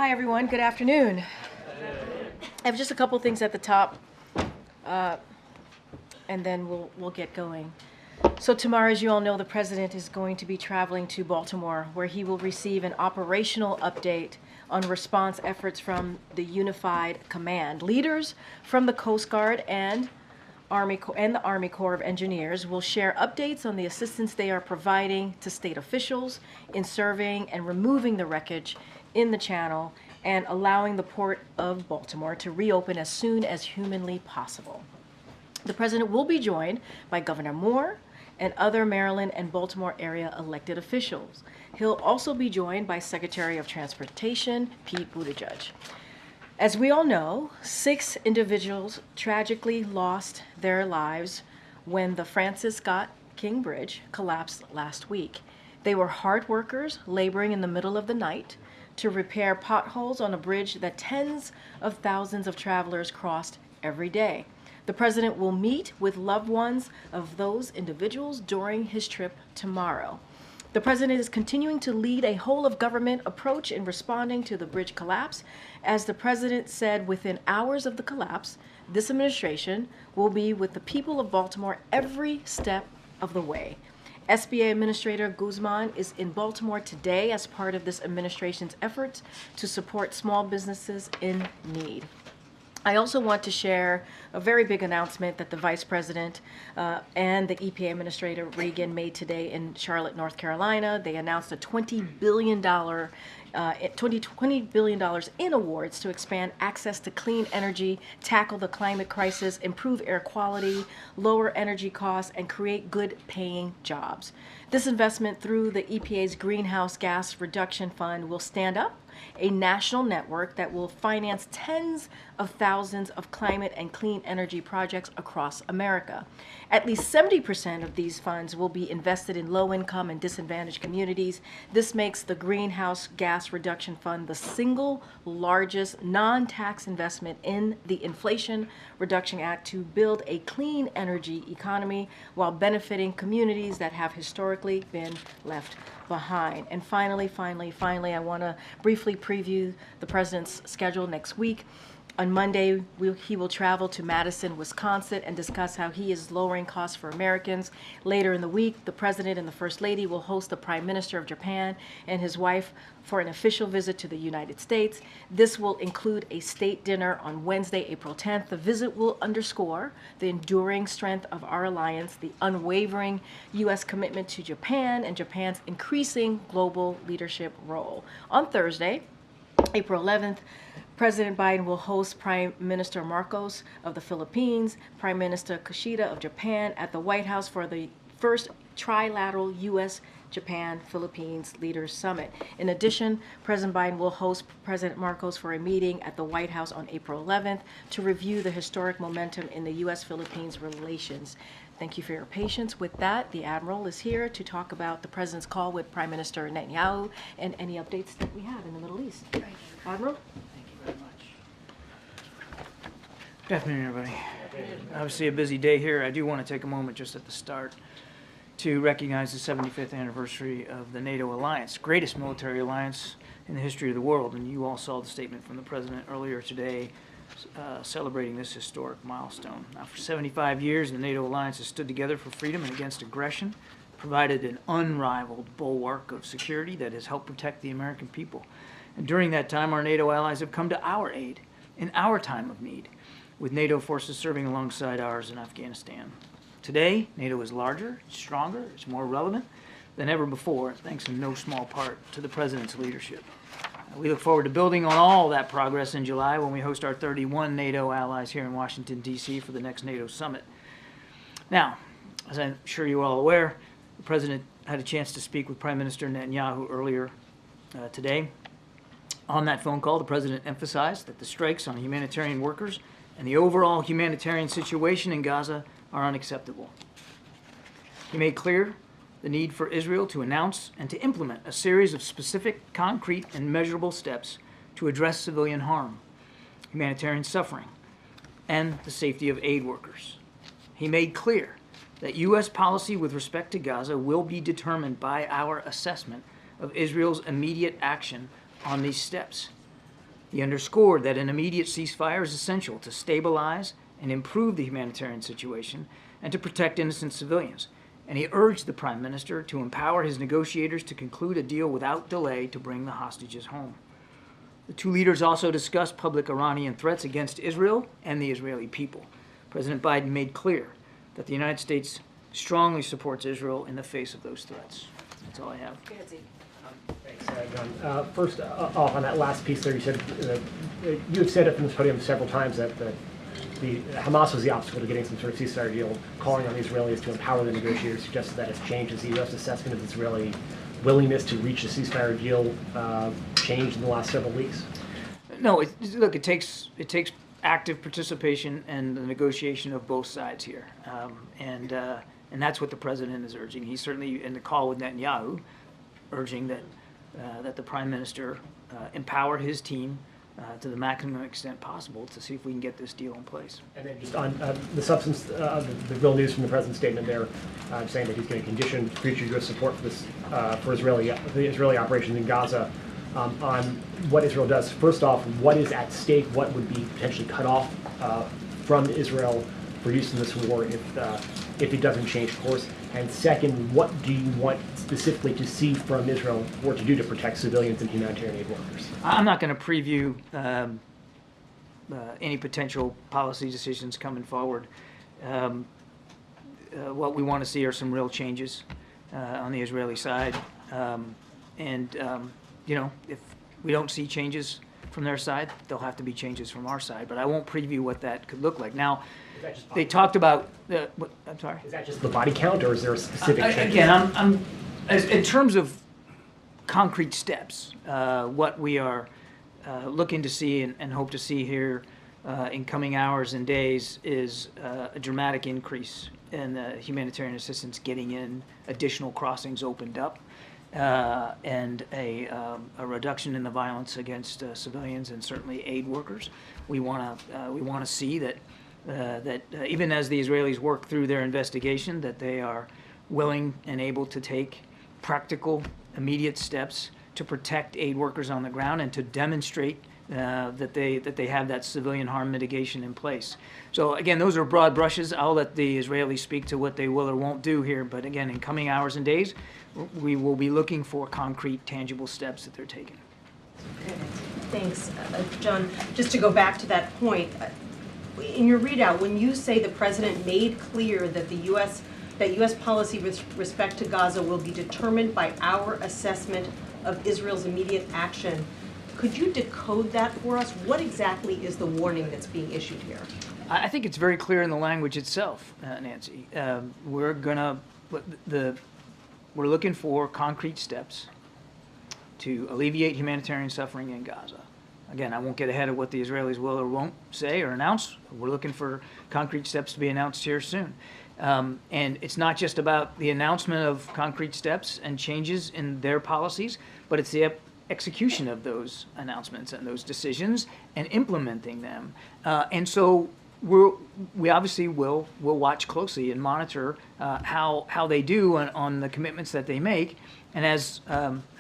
Hi, everyone. Good afternoon. I have just a couple things at the top, and then we'll get going. So tomorrow, as you all know, the president is going to be traveling to Baltimore, where he will receive an operational update on response efforts from the Unified Command. Leaders from the Coast Guard and the Army Corps of Engineers will share updates on the assistance they are providing to state officials in surveying and removing the wreckage in the channel and allowing the Port of Baltimore to reopen as soon as humanly possible. The president will be joined by Governor Moore and other Maryland and Baltimore area elected officials. He'll also be joined by Secretary of Transportation Pete Buttigieg. As we all know, 6 individuals tragically lost their lives when the Francis Scott King Bridge collapsed last week. They were hard workers laboring in the middle of the night to repair potholes on a bridge that tens of thousands of travelers crossed every day. The president will meet with loved ones of those individuals during his trip tomorrow. The president is continuing to lead a whole-of-government approach in responding to the bridge collapse. As the president said, within hours of the collapse, this administration will be with the people of Baltimore every step of the way. SBA Administrator Guzman is in Baltimore today as part of this administration's efforts to support small businesses in need. I also want to share a very big announcement that the Vice President and the EPA Administrator Regan made today in Charlotte, North Carolina. They announced a $20 billion in awards to expand access to clean energy, tackle the climate crisis, improve air quality, lower energy costs, and create good-paying jobs. This investment through the EPA's Greenhouse Gas Reduction Fund will stand up a national network that will finance tens of thousands of climate and clean energy projects across America. At least 70% of these funds will be invested in low-income and disadvantaged communities. This makes the Greenhouse Gas Reduction Fund the single largest non-tax investment in the Inflation Reduction Act to build a clean energy economy while benefiting communities that have historically been left behind. And finally, I want to briefly preview the president's schedule next week. On Monday, he will travel to Madison, Wisconsin, and discuss how he is lowering costs for Americans. Later in the week, the president and the first lady will host the Prime Minister of Japan and his wife for an official visit to the United States. This will include a state dinner on Wednesday, April 10th. The visit will underscore the enduring strength of our alliance, the unwavering U.S. commitment to Japan, and Japan's increasing global leadership role. On Thursday, April 11th, President Biden will host Prime Minister Marcos of the Philippines, Prime Minister Kishida of Japan at the White House for the first trilateral U.S.-Japan-Philippines Leaders Summit. In addition, President Biden will host President Marcos for a meeting at the White House on April 11th to review the historic momentum in the U.S.-Philippines relations. Thank you for your patience. With that, the Admiral is here to talk about the President's call with Prime Minister Netanyahu and any updates that we have in the Middle East. Admiral? Very much. Good afternoon, everybody. Obviously a busy day here. I do want to take a moment just at the start to recognize the 75th anniversary of the NATO alliance, greatest military alliance in the history of the world. And you all saw the statement from the President earlier today celebrating this historic milestone. Now, for 75 years, the NATO alliance has stood together for freedom and against aggression, provided an unrivaled bulwark of security that has helped protect the American people. And during that time, our NATO allies have come to our aid in our time of need, with NATO forces serving alongside ours in Afghanistan. Today, NATO is larger, stronger, it's more relevant than ever before, thanks in no small part to the President's leadership. We look forward to building on all that progress in July when we host our 31 NATO allies here in Washington, D.C. for the next NATO summit. Now, as I'm sure you're all aware, the President had a chance to speak with Prime Minister Netanyahu earlier today. On that phone call, the President emphasized that the strikes on humanitarian workers and the overall humanitarian situation in Gaza are unacceptable. He made clear the need for Israel to announce and to implement a series of specific, concrete, and measurable steps to address civilian harm, humanitarian suffering, and the safety of aid workers. He made clear that U.S. policy with respect to Gaza will be determined by our assessment of Israel's immediate action on these steps. He underscored that an immediate ceasefire is essential to stabilize and improve the humanitarian situation and to protect innocent civilians. And he urged the Prime Minister to empower his negotiators to conclude a deal without delay to bring the hostages home. The two leaders also discussed public Iranian threats against Israel and the Israeli people. President Biden made clear that the United States strongly supports Israel in the face of those threats. That's all I have. Thanks, John. First, off on that last piece there, you said you have said it from this podium several times that Hamas was the obstacle to getting some sort of ceasefire deal, calling on the Israelis to empower the negotiators, suggested that it's changed. Has the U.S. assessment of Israeli willingness to reach a ceasefire deal changed in the last several weeks? No, look, it takes active participation and the negotiation of both sides here, and that's what the president is urging. He's certainly in the call with Netanyahu, urging that the prime minister empower his team to the maximum extent possible to see if we can get this deal in place. And then just on the substance of the real news from the president's statement there, saying that he's going to condition future U.S. support for this for the Israeli operations in Gaza on what Israel does. First off, what is at stake? What would be potentially cut off from Israel for use in this war if it doesn't change course? And second, what do you want specifically to see from Israel or to do to protect civilians and humanitarian aid workers? I'm not going to preview any potential policy decisions coming forward. What we want to see are some real changes on the Israeli side. If we don't see changes from their side, there'll have to be changes from our side. But I won't preview what that could look like. Now, they talked about I'm sorry. Is that just the body count, or is there a specific change? Again, in terms of concrete steps, what we are looking to see and hope to see here in coming hours and days is a dramatic increase in humanitarian assistance getting in, additional crossings opened up, and a reduction in the violence against civilians and certainly aid workers. We want to see that even as the Israelis work through their investigation, that they are willing and able to take practical, immediate steps to protect aid workers on the ground and to demonstrate that they have that civilian harm mitigation in place. So again, those are broad brushes. I'll let the Israelis speak to what they will or won't do here. But again, in coming hours and days, we will be looking for concrete, tangible steps that they're taking. Thanks, John. Just to go back to that point, in your readout, when you say the president made clear that U.S. policy with respect to Gaza will be determined by our assessment of Israel's immediate action, could you decode that for us? What exactly is the warning that's being issued here? I think it's very clear in the language itself, Nancy. We're looking for concrete steps to alleviate humanitarian suffering in Gaza. Again, I won't get ahead of what the Israelis will or won't say or announce. We're looking for concrete steps to be announced here soon. And it's not just about the announcement of concrete steps and changes in their policies, but it's the execution of those announcements and those decisions and implementing them. And so we obviously will watch closely and monitor how they do on the commitments that they make. And as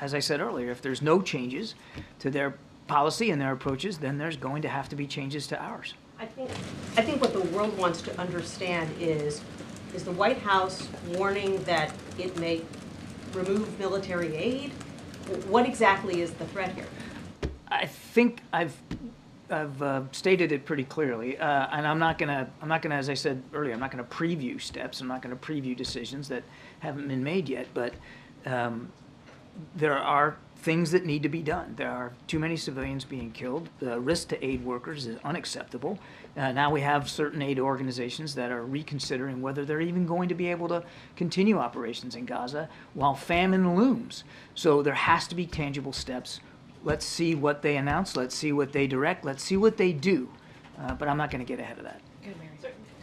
I said earlier, if there's no changes to their policy and their approaches, then there's going to have to be changes to ours. I think what the world wants to understand is the White House warning that it may remove military aid? What exactly is the threat here? I think I've stated it pretty clearly, and I'm not gonna, as I said earlier, I'm not gonna preview steps. I'm not gonna preview decisions that haven't been made yet. But there are things that need to be done. There are too many civilians being killed. The risk to aid workers is unacceptable. Now we have certain aid organizations that are reconsidering whether they're even going to be able to continue operations in Gaza while famine looms. So there has to be tangible steps. Let's see what they announce. Let's see what they direct. Let's see what they do. But I'm not going to get ahead of that. Good, Mary.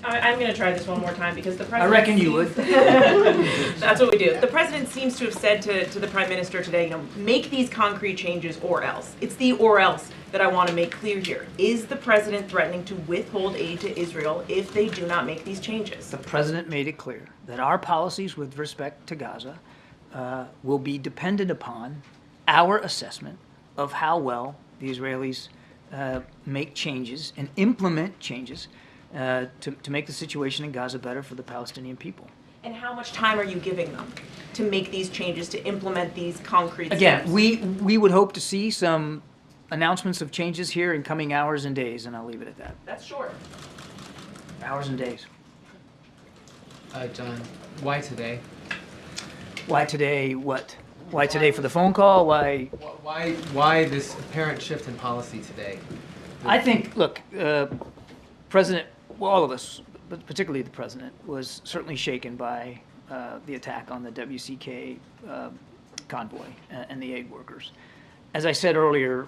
I'm going to try this one more time because the president. I reckon you would. That's what we do. The president seems to have said to the prime minister today, make these concrete changes or else. It's the or else that I want to make clear here. Is the president threatening to withhold aid to Israel if they do not make these changes? The president made it clear that our policies with respect to Gaza will be dependent upon our assessment of how well the Israelis make changes and implement changes to make the situation in Gaza better for the Palestinian people. And how much time are you giving them to make these changes, to implement these concrete Again, steps? we would hope to see some announcements of changes here in coming hours and days, and I'll leave it at that. That's short. Hours and days. John, why today? Why today? What? Why today for the phone call? Why? Why this apparent shift in policy today? I think, look, President, well, all of us, but particularly the President, was certainly shaken by the attack on the WCK convoy and the aid workers. As I said earlier,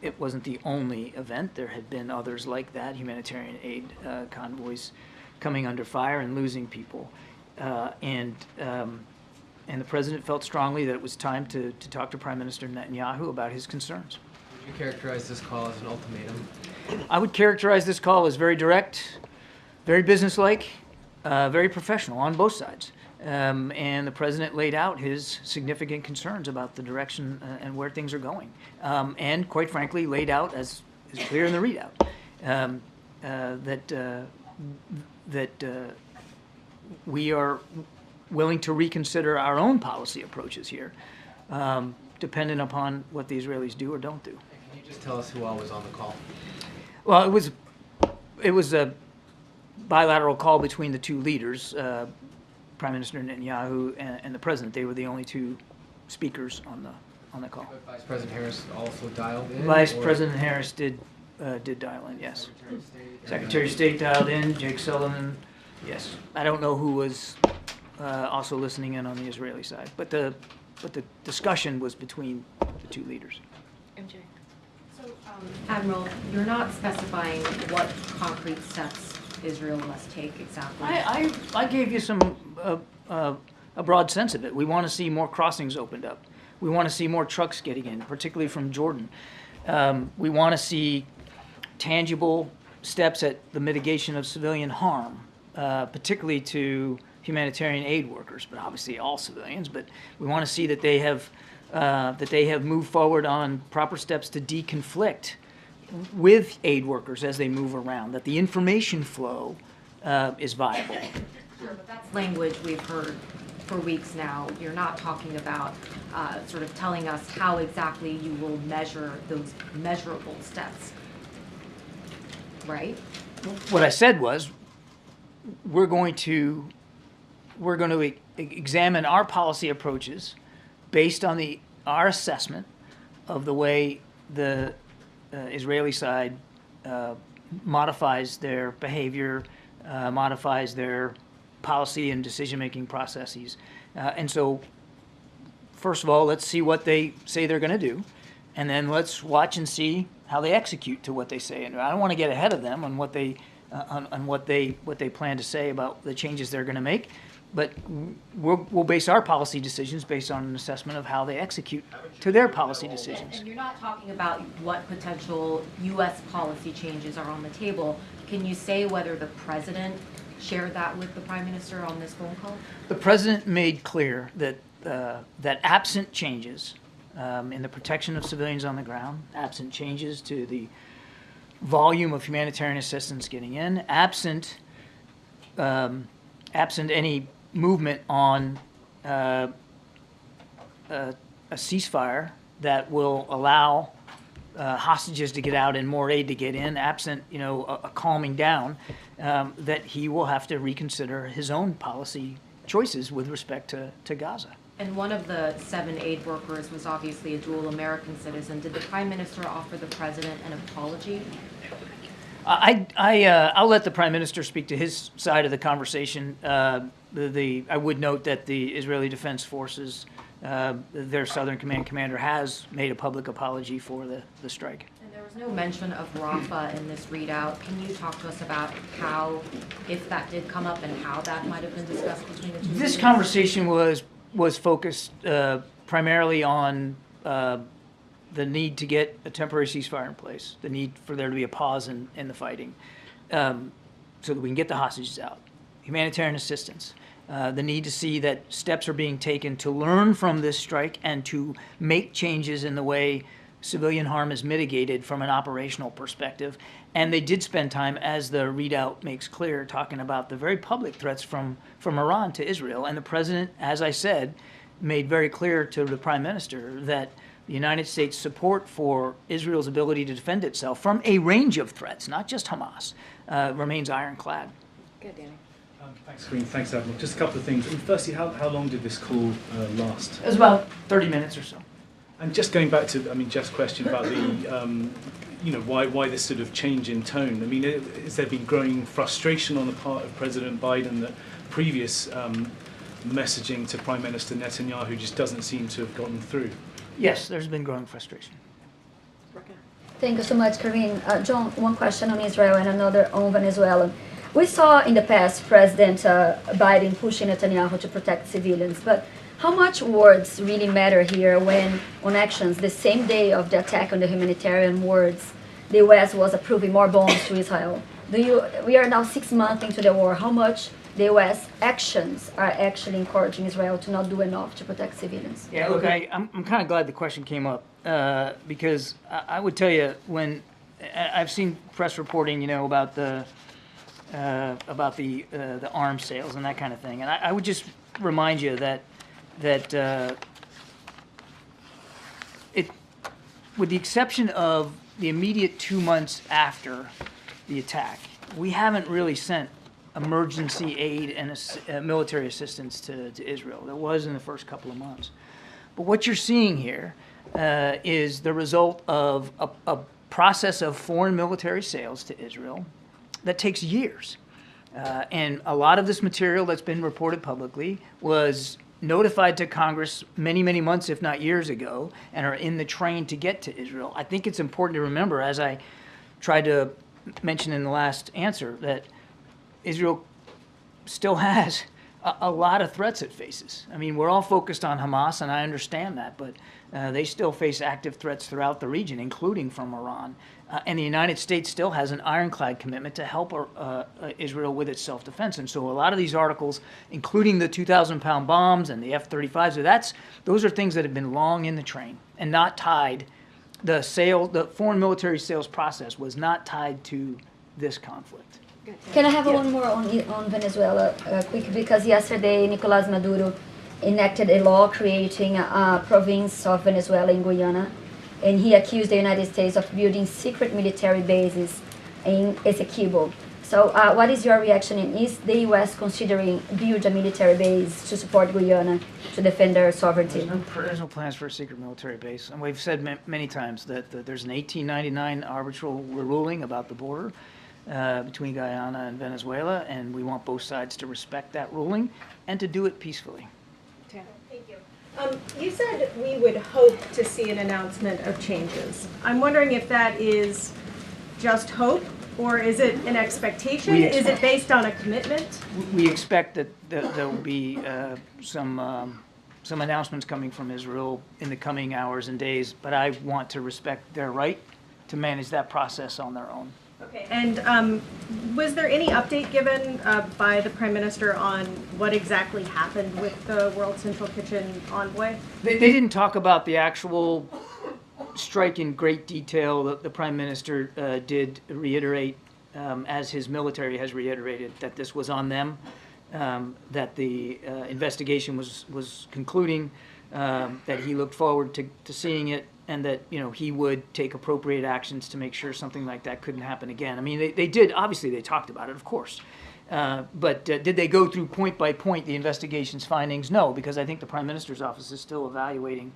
it wasn't the only event. There had been others like that, humanitarian aid convoys coming under fire and losing people. And the President felt strongly that it was time to talk to Prime Minister Netanyahu about his concerns. Would you characterize this call as an ultimatum? I would characterize this call as very direct, very businesslike, very professional on both sides. And the President laid out his significant concerns about the direction and where things are going. And quite frankly, laid out, as is clear in the readout, that we are willing to reconsider our own policy approaches here, dependent upon what the Israelis do or don't do. And can you just tell us who all was on the call? Well, it was a bilateral call between the two leaders, Prime Minister Netanyahu and the President. They were the only two speakers on the call. But Vice President Harris also dialed in? Vice or President Harris did dial in, yes. Secretary of State? Secretary of State dialed in, Jake Sullivan, yes. I don't know who was also listening in on the Israeli side, but the discussion was between the two leaders. MJ. So, Admiral, you're not specifying what concrete steps Israel must take exactly. I gave you a broad sense of it. We want to see more crossings opened up. We want to see more trucks getting in, particularly from Jordan. We want to see tangible steps at the mitigation of civilian harm, particularly to humanitarian aid workers, but obviously all civilians. But we want to see that they have moved forward on proper steps to deconflict with aid workers as they move around, that the information flow is viable. Sure, but that's language we've heard for weeks now. You're not talking about sort of telling us how exactly you will measure those measurable steps, right? What I said was, we're going to examine our policy approaches based on our assessment of the way the Israeli side modifies their behavior, modifies their policy and decision-making processes. And so, first of all, let's see what they say they're going to do, and then let's watch and see how they execute to what they say. And I don't want to get ahead of them on what they plan to say about the changes they're going to make, but we'll base our policy decisions based on an assessment of how they execute to their policy decisions. And you're not talking about what potential U.S. policy changes are on the table. Can you say whether the President shared that with the Prime Minister on this phone call? The President made clear that absent changes in the protection of civilians on the ground, absent changes to the volume of humanitarian assistance getting in, absent any movement on a ceasefire that will allow hostages to get out and more aid to get in, absent a calming down, that he will have to reconsider his own policy choices with respect to Gaza. And one of the 7 aid workers was obviously a dual American citizen. Did the Prime Minister offer the President an apology? I'll let the Prime Minister speak to his side of the conversation. I would note that the Israeli Defense Forces, their Southern Command commander, has made a public apology for the strike. And there was no mention of Rafah in this readout. Can you talk to us about how, if that did come up, and how that might have been discussed between the two? This leaders? conversation was focused primarily on the need to get a temporary ceasefire in place, the need for there to be a pause in the fighting, so that we can get the hostages out, humanitarian assistance, the need to see that steps are being taken to learn from this strike and to make changes in the way civilian harm is mitigated from an operational perspective. And they did spend time, as the readout makes clear, talking about the very public threats from Iran to Israel. And the president, as I said, made very clear to the prime minister that the United States' support for Israel's ability to defend itself from a range of threats, not just Hamas, remains ironclad. Good, Danny. Thanks, Karine. Thanks, Admiral. Just a couple of things. Firstly, how long did this call last? It was about 30 minutes or so. And just going back to, Jeff's question about the, why this sort of change in tone? I mean, has there been growing frustration on the part of President Biden that previous messaging to Prime Minister Netanyahu just doesn't seem to have gotten through? Yes, there's been growing frustration. Thank you so much, Karine. John, one question on Israel and another on Venezuela. We saw in the past President Biden pushing Netanyahu to protect civilians, but how much words really matter here when, on actions, the same day of the attack on the humanitarian wards, the U.S. was approving more bombs to Israel? We are now 6 months into the war. How much the U.S. actions are actually encouraging Israel to not do enough to protect civilians? Yeah, look, I'm kind of glad the question came up because I would tell you when I've seen press reporting, about the arms sales and that kind of thing, and I would just remind you that with the exception of the immediate 2 months after the attack, we haven't really sent emergency aid and military assistance to Israel. There was in the first couple of months. But what you're seeing here is the result of a process of foreign military sales to Israel that takes years. And a lot of this material that's been reported publicly was notified to Congress many, many months, if not years ago, and are in the train to get to Israel. I think it's important to remember, as I tried to mention in the last answer, that Israel still has a lot of threats it faces. I mean, we're all focused on Hamas, and I understand that, but they still face active threats throughout the region, including from Iran. And the United States still has an ironclad commitment to help Israel with its self-defense. And so a lot of these articles, including the 2,000-pound bombs and the F-35s, those are things that have been long in the train and not tied. The foreign military sales process was not tied to this conflict. Can I have one more on Venezuela quick? Because yesterday Nicolás Maduro enacted a law creating a province of Venezuela in Guyana, and he accused the United States of building secret military bases in Essequibo. So what is your reaction, and is the U.S. considering build a military base to support Guyana to defend their sovereignty? There's no plans for a secret military base. And we've said many times that there's an 1899 arbitral ruling about the border between Guyana and Venezuela, and we want both sides to respect that ruling and to do it peacefully. Thank you. You said we would hope to see an announcement of changes. I'm wondering if that is just hope, or is it an expectation? Is it based on a commitment? We expect that there will be some announcements coming from Israel in the coming hours and days, but I want to respect their right to manage that process on their own. Okay, and was there any update given by the Prime Minister on what exactly happened with the World Central Kitchen envoy? They didn't talk about the actual strike in great detail. The Prime Minister did reiterate, as his military has reiterated, that this was on them, that the investigation was concluding, that he looked forward to seeing it, and that he would take appropriate actions to make sure something like that couldn't happen again. I mean, they did, obviously they talked about it, of course. But did they go through point by point the investigation's findings? No, because I think the Prime Minister's office is still evaluating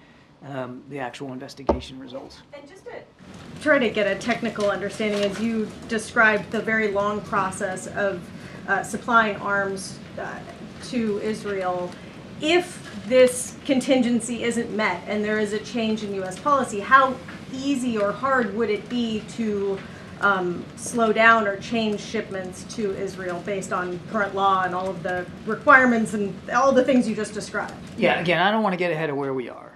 the actual investigation results. And just to try to get a technical understanding, as you described the very long process of supplying arms to Israel, if this contingency isn't met and there is a change in U.S. policy, how easy or hard would it be to slow down or change shipments to Israel based on current law and all of the requirements and all the things you just described? Yeah, again, I don't want to get ahead of where we are.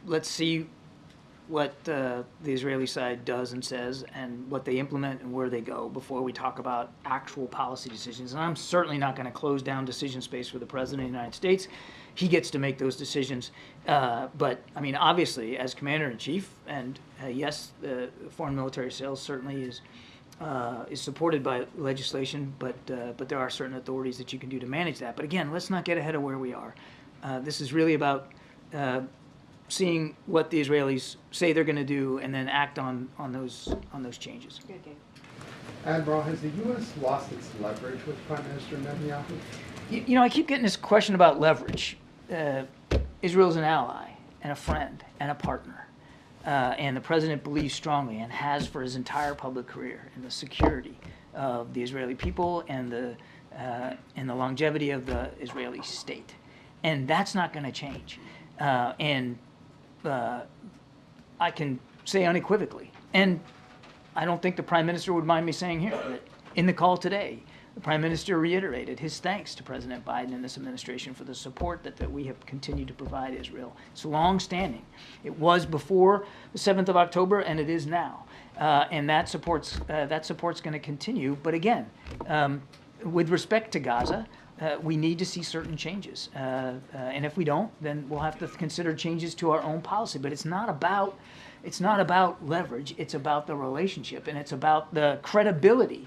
Let's see what the Israeli side does and says and what they implement and where they go before we talk about actual policy decisions. And I'm certainly not going to close down decision space for the President of the United States. He gets to make those decisions. But, I mean, obviously, as Commander-in-Chief, and yes, foreign military sales certainly is supported by legislation, but there are certain authorities that you can do to manage that. But again, let's not get ahead of where we are. This is really about seeing what the Israelis say they're going to do and then act on those changes. Admiral, has the U.S. lost its leverage with Prime Minister Netanyahu? You know, I keep getting this question about leverage. Israel's an ally and a friend and a partner. And the president believes strongly and has for his entire public career in the security of the Israeli people and the longevity of the Israeli state. And that's not going to change. I can say unequivocally, and I don't think the Prime Minister would mind me saying here, that in the call today, the Prime Minister reiterated his thanks to President Biden and this administration for the support that we have continued to provide Israel. It's long-standing. It was before the 7th of October, and it is now. And that support's going to continue. But again, with respect to Gaza, we need to see certain changes. And if we don't, then we'll have to consider changes to our own policy. But it's not about leverage. It's about the relationship, and it's about the credibility.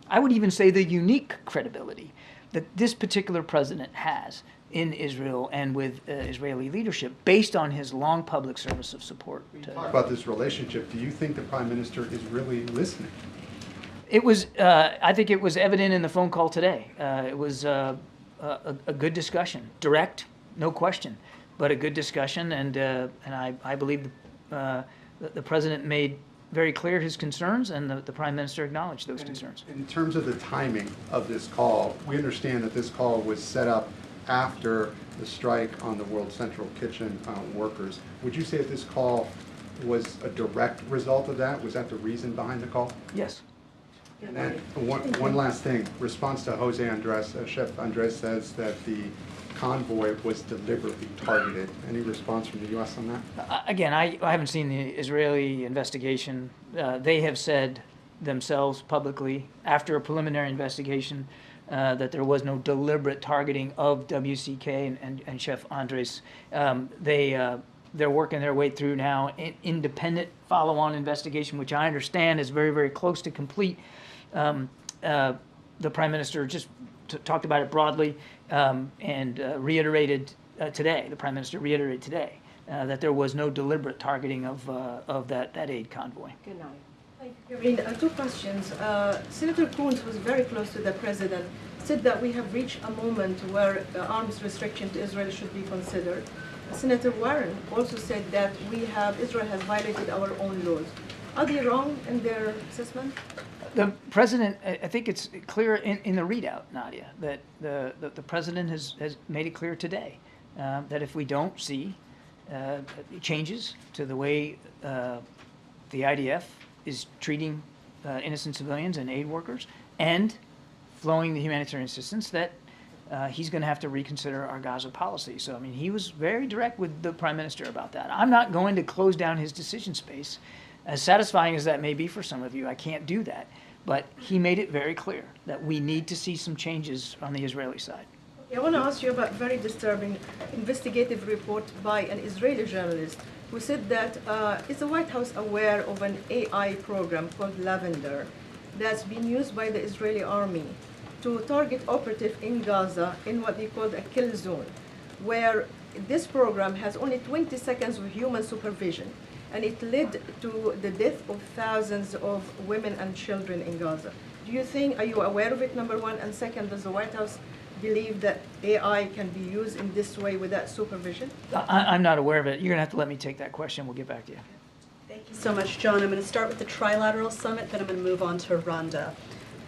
I would even say the unique credibility that this particular president has in Israel and with Israeli leadership based on his long public service of support. Talk about this relationship. Do you think the Prime Minister is really listening? It was, I think it was evident in the phone call today. It was a good discussion, direct, no question, but a good discussion, and I believe the president made very clear his concerns, and the Prime Minister acknowledged those concerns. In terms of the timing of this call, we understand that this call was set up after the strike on the World Central Kitchen workers. Would you say that this call was a direct result of that? Was that the reason behind the call? Yes. And then one last thing. Response to Jose Andres, Chef Andres says that the convoy was deliberately targeted. Any response from the U.S. on that? Again, I haven't seen the Israeli investigation. They have said themselves publicly, after a preliminary investigation, that there was no deliberate targeting of WCK and Chef Andres. They're working their way through now an independent follow-on investigation, which I understand is very, very close to complete. The Prime Minister just talked about it broadly and reiterated today, the Prime Minister reiterated today, that there was no deliberate targeting of that aid convoy. Good night. Thank you, Karine. Two questions. Senator Coons, who was very close to the president, said that we have reached a moment where arms restriction to Israel should be considered. Senator Warren also said that Israel has violated our own laws. Are they wrong in their assessment? The president, I think it's clear in the readout, Nadia, that the president has made it clear today that if we don't see changes to the way the IDF is treating innocent civilians and aid workers and flowing the humanitarian assistance, that he's going to have to reconsider our Gaza policy. So, I mean, he was very direct with the Prime Minister about that. I'm not going to close down his decision space. As satisfying as that may be for some of you, I can't do that. But he made it very clear that we need to see some changes on the Israeli side. I want to ask you about a very disturbing investigative report by an Israeli journalist who said that is the White House aware of an AI program called Lavender that's been used by the Israeli army to target operatives in Gaza in what they call a kill zone, where this program has only 20 seconds of human supervision, and it led to the death of thousands of women and children in Gaza. Are you aware of it, number one? And second, does the White House believe that AI can be used in this way without supervision? I'm not aware of it. You're going to have to let me take that question. We'll get back to you. Thank you so much, John. I'm going to start with the Trilateral Summit, then I'm going to move on to Rhonda.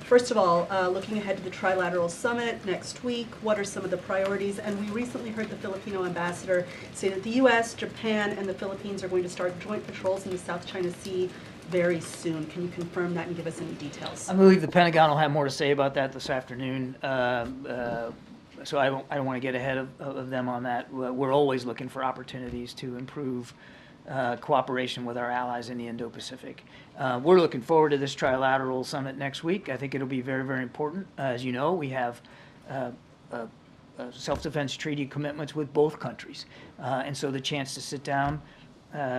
First of all, looking ahead to the Trilateral Summit next week, what are some of the priorities? And we recently heard the Filipino ambassador say that the U.S., Japan, and the Philippines are going to start joint patrols in the South China Sea very soon. Can you confirm that and give us any details? I believe the Pentagon will have more to say about that this afternoon. So I don't want to get ahead of them on that. We're always looking for opportunities to improve cooperation with our allies in the Indo-Pacific. We're looking forward to this trilateral summit next week. I think it'll be very, very important. As you know, we have self-defense treaty commitments with both countries. And so the chance to sit down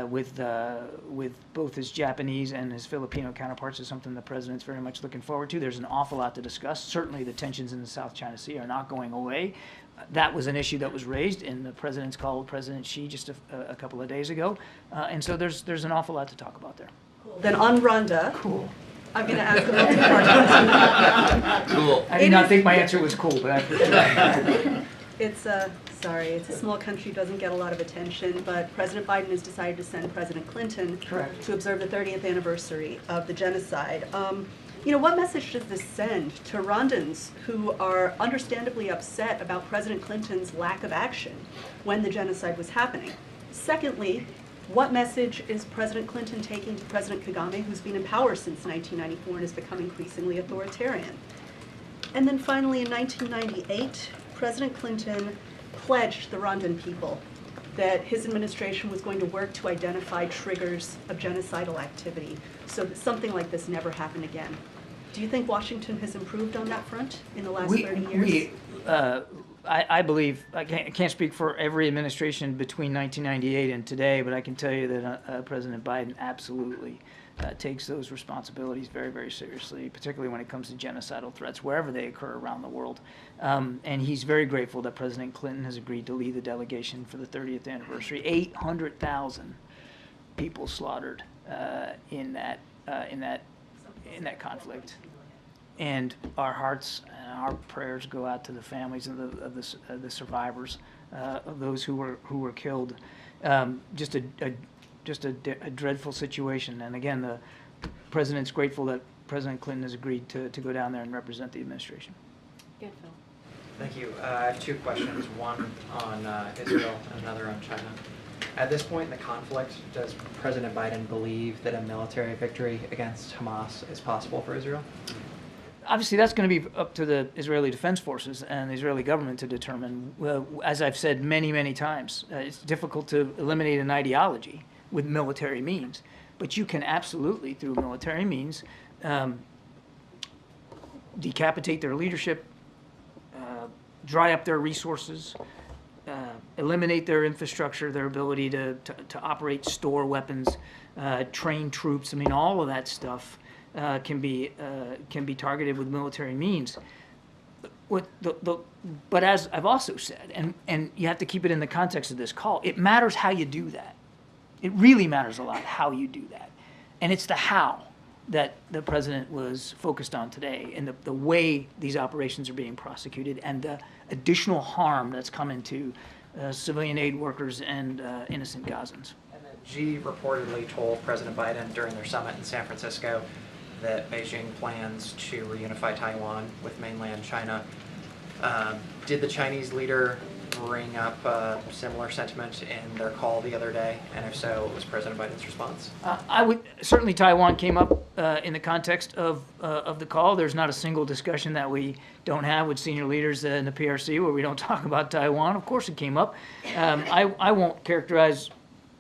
with both his Japanese and his Filipino counterparts is something the president's very much looking forward to. There's an awful lot to discuss. Certainly the tensions in the South China Sea are not going away. That was an issue that was raised in the president's call with President Xi just a couple of days ago. And so there's an awful lot to talk about there. Then on Rwanda, Cool. I'm going to ask a multi-part question. Cool. I did not think my answer was cool, but I appreciate it. It's a small country, doesn't get a lot of attention, but President Biden has decided to send President Clinton Correct. to observe the 30th anniversary of the genocide. What message does this send to Rwandans who are understandably upset about President Clinton's lack of action when the genocide was happening? Secondly, what message is President Clinton taking to President Kagame, who's been in power since 1994 and has become increasingly authoritarian? And then finally, in 1998, President Clinton pledged the Rwandan people that his administration was going to work to identify triggers of genocidal activity so that something like this never happened again. Do you think Washington has improved on that front in the last 30 years? I believe, I can't speak for every administration between 1998 and today, but I can tell you that President Biden absolutely takes those responsibilities very, very seriously, particularly when it comes to genocidal threats, wherever they occur around the world. And he's very grateful that President Clinton has agreed to lead the delegation for the 30th anniversary. 800,000 people slaughtered in that conflict. And our hearts and our prayers go out to the families of the survivors, of those who were killed. Just a dreadful situation. And again, the president's grateful that President Clinton has agreed to go down there and represent the administration. Good, Phil. Thank you. I have two questions, one on Israel and another on China. At this point in the conflict, does President Biden believe that a military victory against Hamas is possible for Israel? Obviously, that's going to be up to the Israeli Defense Forces and the Israeli government to determine. As I've said many, many times, it's difficult to eliminate an ideology with military means, but you can absolutely, through military means, decapitate their leadership, dry up their resources, eliminate their infrastructure, their ability to operate, store weapons, train troops. I mean, all of that stuff can be targeted with military means. But as I've also said, and you have to keep it in the context of this call, it matters how you do that. It really matters a lot how you do that. And it's the how that the president was focused on today, and the way these operations are being prosecuted, and the additional harm that's coming to civilian aid workers and innocent Gazans. And then Xi reportedly told President Biden during their summit in San Francisco that Beijing plans to reunify Taiwan with mainland China. Did the Chinese leader bring up similar sentiment in their call the other day? And if so, what was President Biden's response? Certainly Taiwan came up in the context of the call. There's not a single discussion that we don't have with senior leaders in the PRC where we don't talk about Taiwan. Of course it came up. I won't characterize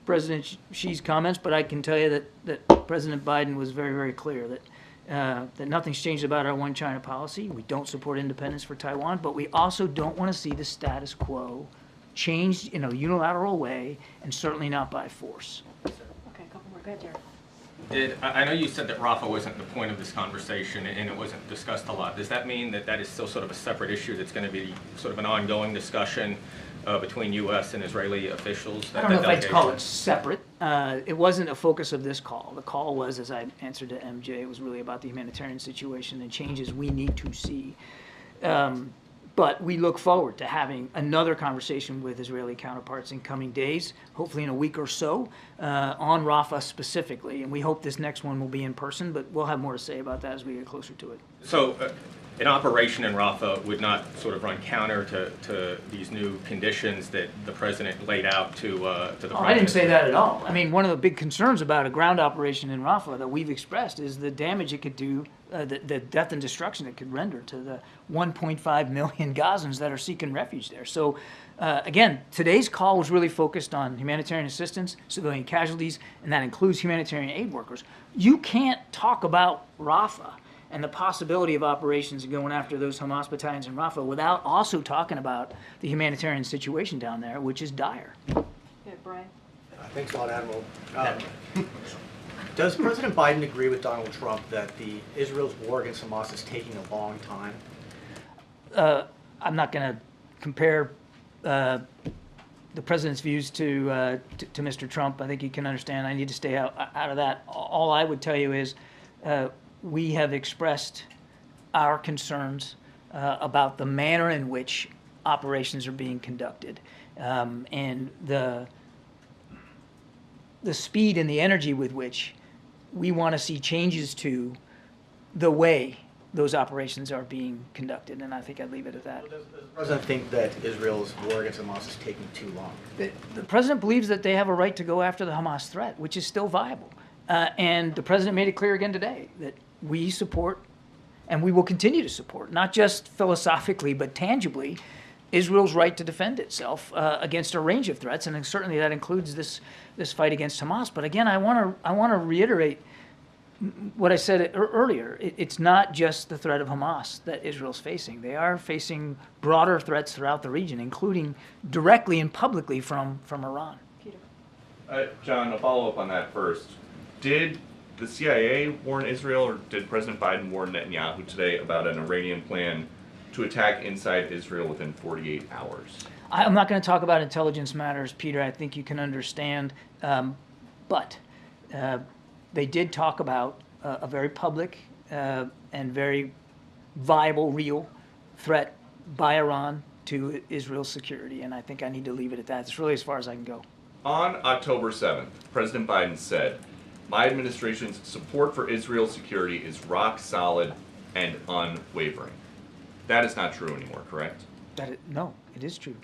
President Xi's comments, but I can tell you that President Biden was very, very clear that nothing's changed about our one China policy. We don't support independence for Taiwan, but we also don't want to see the status quo changed in a unilateral way, and certainly not by force. Okay, a couple more. Go ahead, Jared. I know you said that Rafah wasn't the point of this conversation and it wasn't discussed a lot. Does that mean that that is still sort of a separate issue that's going to be sort of an ongoing discussion between U.S. and Israeli officials? I don't know if I'd call it separate. It wasn't a focus of this call. The call was, as I answered to MJ, it was really about the humanitarian situation and changes we need to see. But we look forward to having another conversation with Israeli counterparts in coming days, hopefully in a week or so, on Rafah specifically. And we hope this next one will be in person, but we'll have more to say about that as we get closer to it. So an operation in Rafah would not sort of run counter to these new conditions that the president laid out to the Prime I didn't say Minister? that at all. I mean, one of the big concerns about a ground operation in Rafah that we've expressed is the damage it could do, the death and destruction it could render to the 1.5 million Gazans that are seeking refuge there. So Again, today's call was really focused on humanitarian assistance, civilian casualties, and that includes humanitarian aid workers. You can't talk about Rafah and the possibility of operations going after those Hamas battalions in Rafah without also talking about the humanitarian situation down there, which is dire. Yeah, Brian? Thanks a lot, Admiral. Does President Biden agree with Donald Trump that Israel's war against Hamas is taking a long time? I'm not going to compare the president's views to Mr. Trump. I think you can understand. I need to stay out of that. All I would tell you is we have expressed our concerns about the manner in which operations are being conducted, and the speed and the energy with which we want to see changes to the way those operations are being conducted, and I think I'd leave it at that. Does the President think that Israel's war against Hamas is taking too long? The President believes that they have a right to go after the Hamas threat, which is still viable. And the President made it clear again today that we support, and we will continue to support, not just philosophically, but tangibly, Israel's right to defend itself against a range of threats, and certainly that includes this fight against Hamas. But again, I want to reiterate what I said earlier. It's not just the threat of Hamas that Israel's facing. They are facing broader threats throughout the region, including directly and publicly from Iran. Peter. John, a follow-up on that first. Did the CIA warn Israel, or did President Biden warn Netanyahu today about an Iranian plan to attack inside Israel within 48 hours? I'm not going to talk about intelligence matters, Peter. I think you can understand. But they did talk about a very public and very viable, real threat by Iran to Israel's security. And I think I need to leave it at that. It's really as far as I can go. On October 7th, President Biden said, "My administration's support for Israel's security is rock solid and unwavering." That is not true anymore, correct? No, it is true.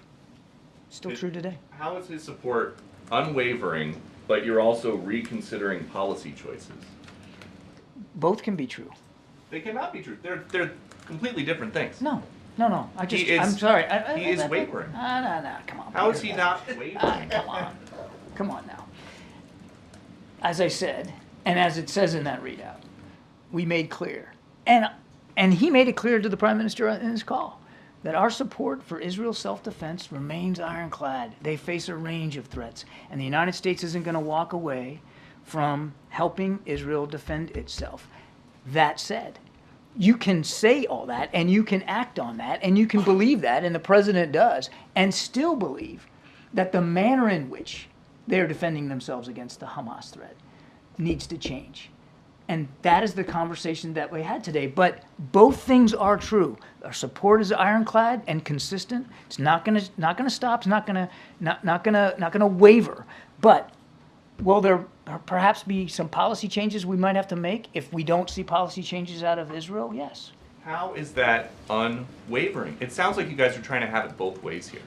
Still true today. How is his support unwavering, but you're also reconsidering policy choices? Both can be true. They cannot be true. They're completely different things. No. I'm sorry. He is wavering. No, come on. How is he not wavering? Come on now. As I said, and as it says in that readout, we made clear, and he made it clear to the Prime Minister in his call, that our support for Israel's self-defense remains ironclad. They face a range of threats, and the United States isn't going to walk away from helping Israel defend itself. That said, you can say all that, and you can act on that, and you can believe that, and the President does, and still believe that the manner in which they're defending themselves against the Hamas threat needs to change. And that is the conversation that we had today. But both things are true. Our support is ironclad and consistent. It's not going to stop. It's not going to waver. But will there perhaps be some policy changes we might have to make if we don't see policy changes out of Israel? Yes. How is that unwavering? It sounds like you guys are trying to have it both ways here.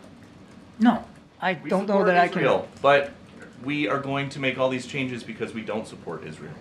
No, I don't know that I can. Israel, but we are going to make all these changes because we don't support Israel.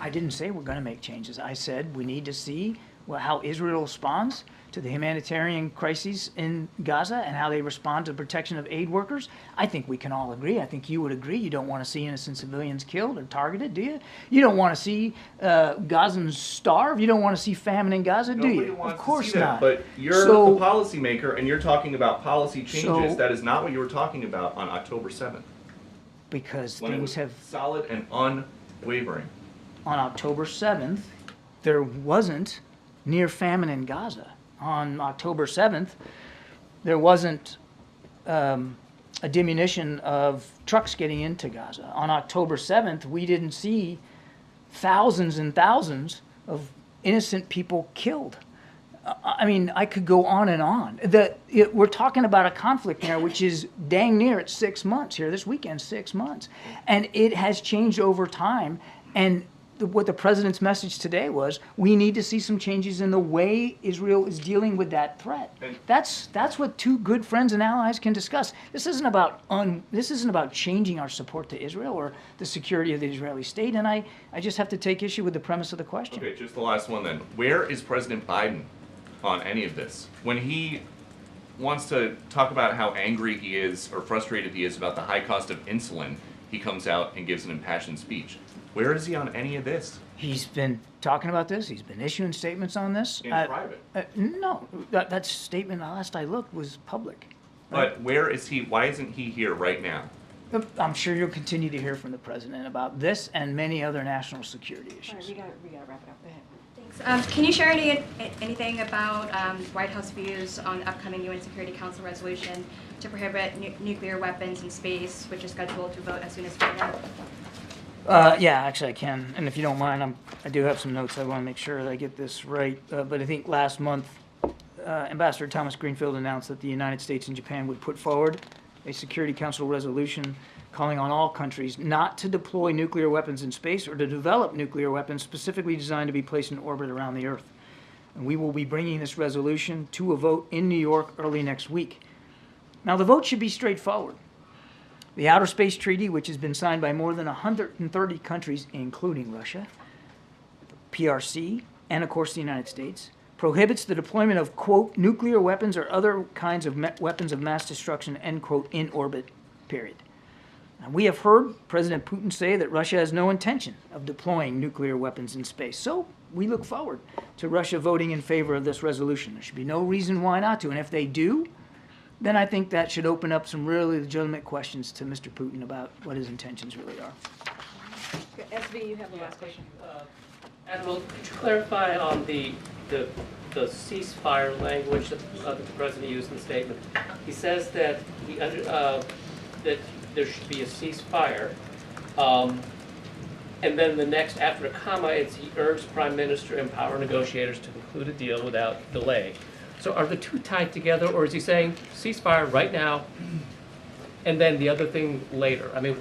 I didn't say we're going to make changes. I said we need to see how Israel responds to the humanitarian crises in Gaza and how they respond to the protection of aid workers. I think we can all agree. I think you would agree. You don't want to see innocent civilians killed or targeted, do you? You don't want to see Gazans starve. You don't want to see famine in Gaza, do you? Wants of course to see not. That, but you're the policymaker, and you're talking about policy changes. So, that is not what you were talking about on October 7th. Because when things have solid and unwavering. On October 7th, there wasn't near famine in Gaza. On October 7th, there wasn't a diminution of trucks getting into Gaza. On October 7th, we didn't see thousands and thousands of innocent people killed. I mean, I could go on and on. We're talking about a conflict there which is dang near at 6 months here. This weekend, 6 months. And it has changed over time. And what the president's message today was, we need to see some changes in the way Israel is dealing with that threat. That's what two good friends and allies can discuss. This isn't about changing our support to Israel or the security of the Israeli state. And I just have to take issue with the premise of the question. Okay, just the last one then. Where is President Biden on any of this? When he wants to talk about how angry he is or frustrated he is about the high cost of insulin, he comes out and gives an impassioned speech. Where is he on any of this? He's been talking about this. He's been issuing statements on this. In private? No, that statement, last I looked, was public. But where is he? Why isn't he here right now? I'm sure you'll continue to hear from the president about this and many other national security issues. All right, we gotta wrap it up. Go ahead. Thanks. Can you share anything about White House views on the upcoming UN Security Council resolution to prohibit nuclear weapons in space, which is scheduled to vote as soon as Friday? Yeah, actually I can, and if you don't mind, I do have some notes. I want to make sure that I get this right. But I think last month, Ambassador Thomas Greenfield announced that the United States and Japan would put forward a Security Council resolution calling on all countries not to deploy nuclear weapons in space or to develop nuclear weapons specifically designed to be placed in orbit around the Earth. And we will be bringing this resolution to a vote in New York early next week. Now, the vote should be straightforward. The Outer Space Treaty, which has been signed by more than 130 countries, including Russia, PRC, and of course the United States, prohibits the deployment of, quote, nuclear weapons or other kinds of weapons of mass destruction, end quote, in orbit, period. Now, we have heard President Putin say that Russia has no intention of deploying nuclear weapons in space. So we look forward to Russia voting in favor of this resolution. There should be no reason why not to. And if they do, then I think that should open up some really legitimate questions to Mr. Putin about what his intentions really are. SV, you have the last question. Admiral, could you clarify on the ceasefire language that the president used in the statement? He says that that there should be a ceasefire, and then the next, after a comma, it's he urged Prime Minister and power negotiators to conclude a deal without delay. So are the two tied together, or is he saying ceasefire right now, and then the other thing later? I mean,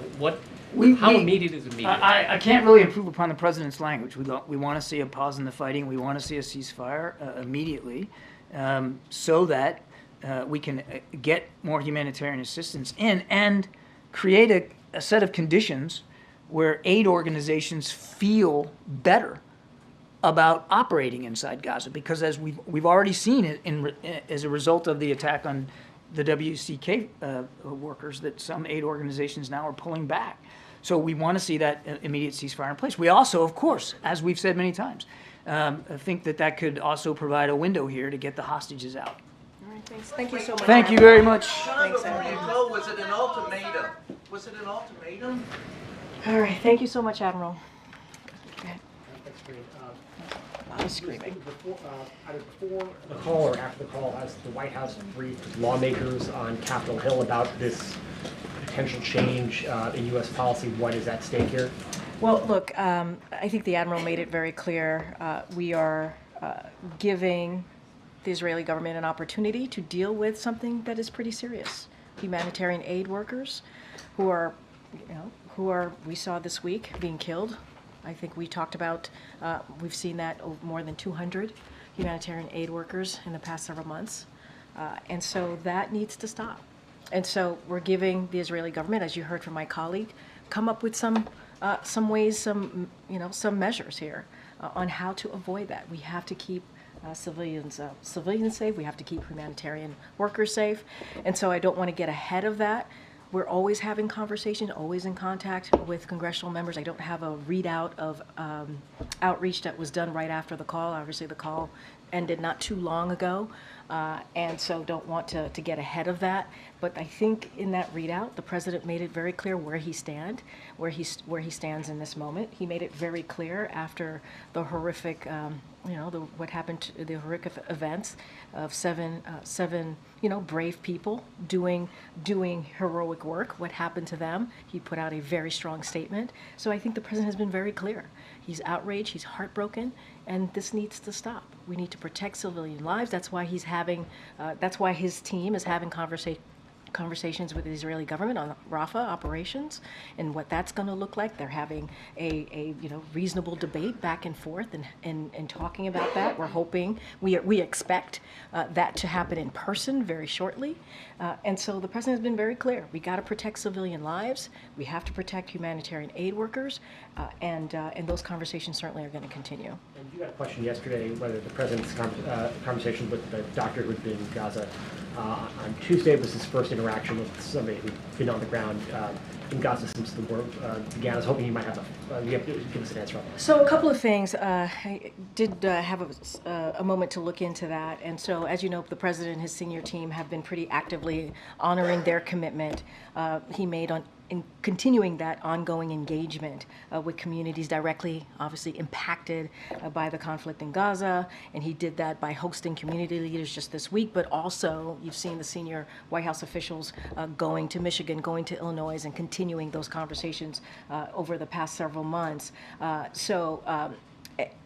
how immediate is immediate? I can't really improve upon the president's language. We want to see a pause in the fighting. We want to see a ceasefire immediately, so that we can get more humanitarian assistance in and create a set of conditions where aid organizations feel better about operating inside Gaza, because as we've already seen it as a result of the attack on the WCK workers, that some aid organizations now are pulling back. So we want to see that immediate ceasefire in place. We also, of course, as we've said many times, think that could also provide a window here to get the hostages out. All right, thanks. Thank you so much. Thank you very much. John, before you go, was it an ultimatum? Was it an ultimatum? All right, thank you so much, Admiral. That's great. A lot of screaming. Either before the call or after the call, has the White House briefed lawmakers on Capitol Hill about this potential change in U.S. policy? What is at stake here? Well, look, I think the Admiral made it very clear. We are giving the Israeli government an opportunity to deal with something that is pretty serious. Humanitarian aid workers who are we saw this week being killed. I think we talked about, we've seen that more than 200 humanitarian aid workers in the past several months. And so that needs to stop. And so we're giving the Israeli government, as you heard from my colleague, come up with some ways, some measures here on how to avoid that. We have to keep civilians safe. We have to keep humanitarian workers safe. And so I don't want to get ahead of that. We're always having conversation, always in contact with congressional members. I don't have a readout of outreach that was done right after the call. Obviously, the call ended not too long ago, and so don't want to get ahead of that. But I think in that readout, the president made it very clear where he stands in this moment. He made it very clear after the horrific, what happened to the horrific events of seven brave people doing heroic work. What happened to them? He put out a very strong statement. So I think the president has been very clear. He's outraged. He's heartbroken, and this needs to stop. We need to protect civilian lives. That's why he's having. That's why his team is having conversations with the Israeli government on Rafah operations and what that's going to look like. They're having a reasonable debate back and forth and talking about that. We're hoping, we expect that to happen in person very shortly. And so the president has been very clear. We got to protect civilian lives. We have to protect humanitarian aid workers, and those conversations certainly are going to continue. And you got a question yesterday whether the president's conversations with the doctor who'd been in Gaza On Tuesday was his first interaction with somebody who'd been on the ground in Gaza since the war began. I was hoping you might have give us an answer on that. So a couple of things. I did have a moment to look into that. And so, as you know, the president and his senior team have been pretty actively honoring their commitment he made in continuing that ongoing engagement with communities directly, obviously impacted by the conflict in Gaza. And he did that by hosting community leaders just this week, but also you've seen the senior White House officials going to Michigan, going to Illinois, and continuing those conversations over the past several months.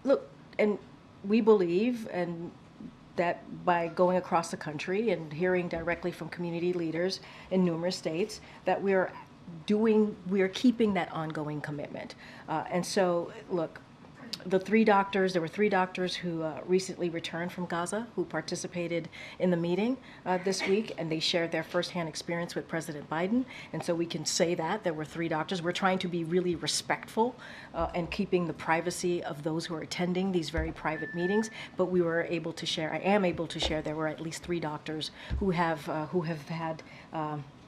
Look, and we believe that by going across the country and hearing directly from community leaders in numerous states, that we are keeping that ongoing commitment. And so, look, there were three doctors who recently returned from Gaza who participated in the meeting this week, and they shared their firsthand experience with President Biden. And so we can say that there were three doctors. We're trying to be really respectful and keeping the privacy of those who are attending these very private meetings. But I am able to share there were at least three doctors who have had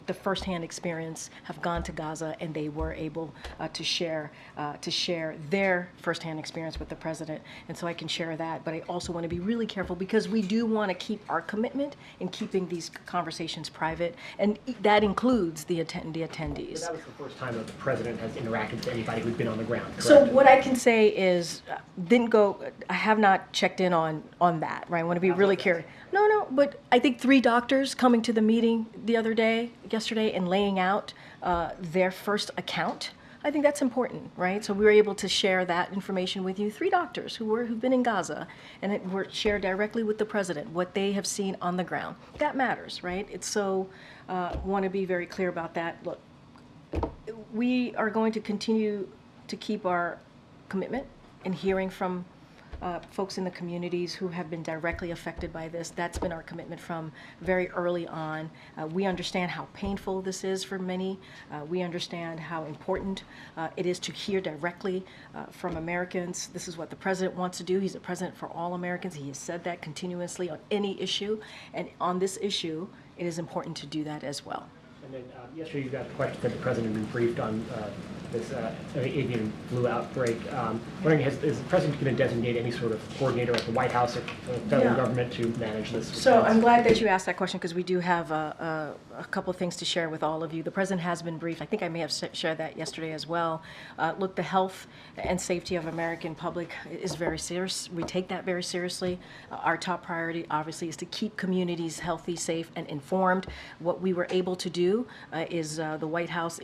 the firsthand experience, have gone to Gaza, and they were able to share their firsthand experience with the president. And so I can share that, but I also want to be really careful because we do want to keep our commitment in keeping these conversations private, and that includes the attendees. So that was the first time that the president has interacted with anybody who'd been on the ground, correct? So what I can say is, I have not checked in on that, right? I want to be really curious. No, but I think three doctors coming to the meeting yesterday, and laying out their first account, I think that's important, right? So we were able to share that information with you. Three doctors who've been in Gaza and were shared directly with the president what they have seen on the ground. That matters, right? It's so want to be very clear about that. Look, we are going to continue to keep our commitment in hearing from folks in the communities who have been directly affected by this. That's been our commitment from very early on. We understand how painful this is for many. We understand how important it is to hear directly from Americans. This is what the president wants to do. He's a president for all Americans. He has said that continuously on any issue. And on this issue, it is important to do that as well. And then yesterday you got the question that the president had been briefed on this avian flu outbreak. Wondering, is the president going to designate any sort of coordinator at the White House or federal government to manage this response? So I'm glad that you asked that question because we do have a couple of things to share with all of you. The president has been briefed. I think I may have shared that yesterday as well. Look, the health and safety of American public is very serious. We take that very seriously. Our top priority, obviously, is to keep communities healthy, safe, and informed. What we were able to do is the White House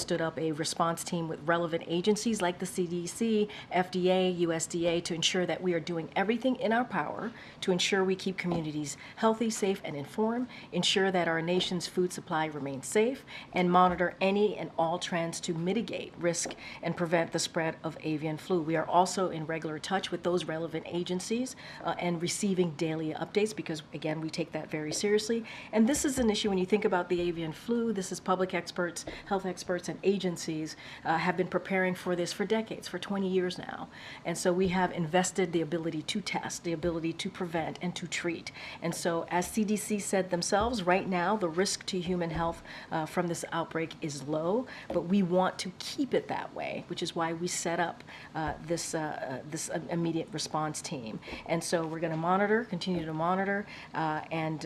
stood up a response team with relevant agencies like the CDC, FDA, USDA to ensure that we are doing everything in our power to ensure we keep communities healthy, safe, and informed, ensure that our nation's food supply remains safe, and monitor any and all trends to mitigate risk and prevent the spread of avian flu. We are also in regular touch with those relevant agencies and receiving daily updates because, again, we take that very seriously. And this is an issue when you think about the avian flu. This is public experts, health experts, and agencies have been preparing for this for decades, for 20 years now. And so we have invested the ability to test, the ability to prevent, and to treat. And so as CDC said themselves, right now the risk to human health from this outbreak is low, but we want to keep it that way, which is why we set up this immediate response team. And so we're going to continue to monitor, and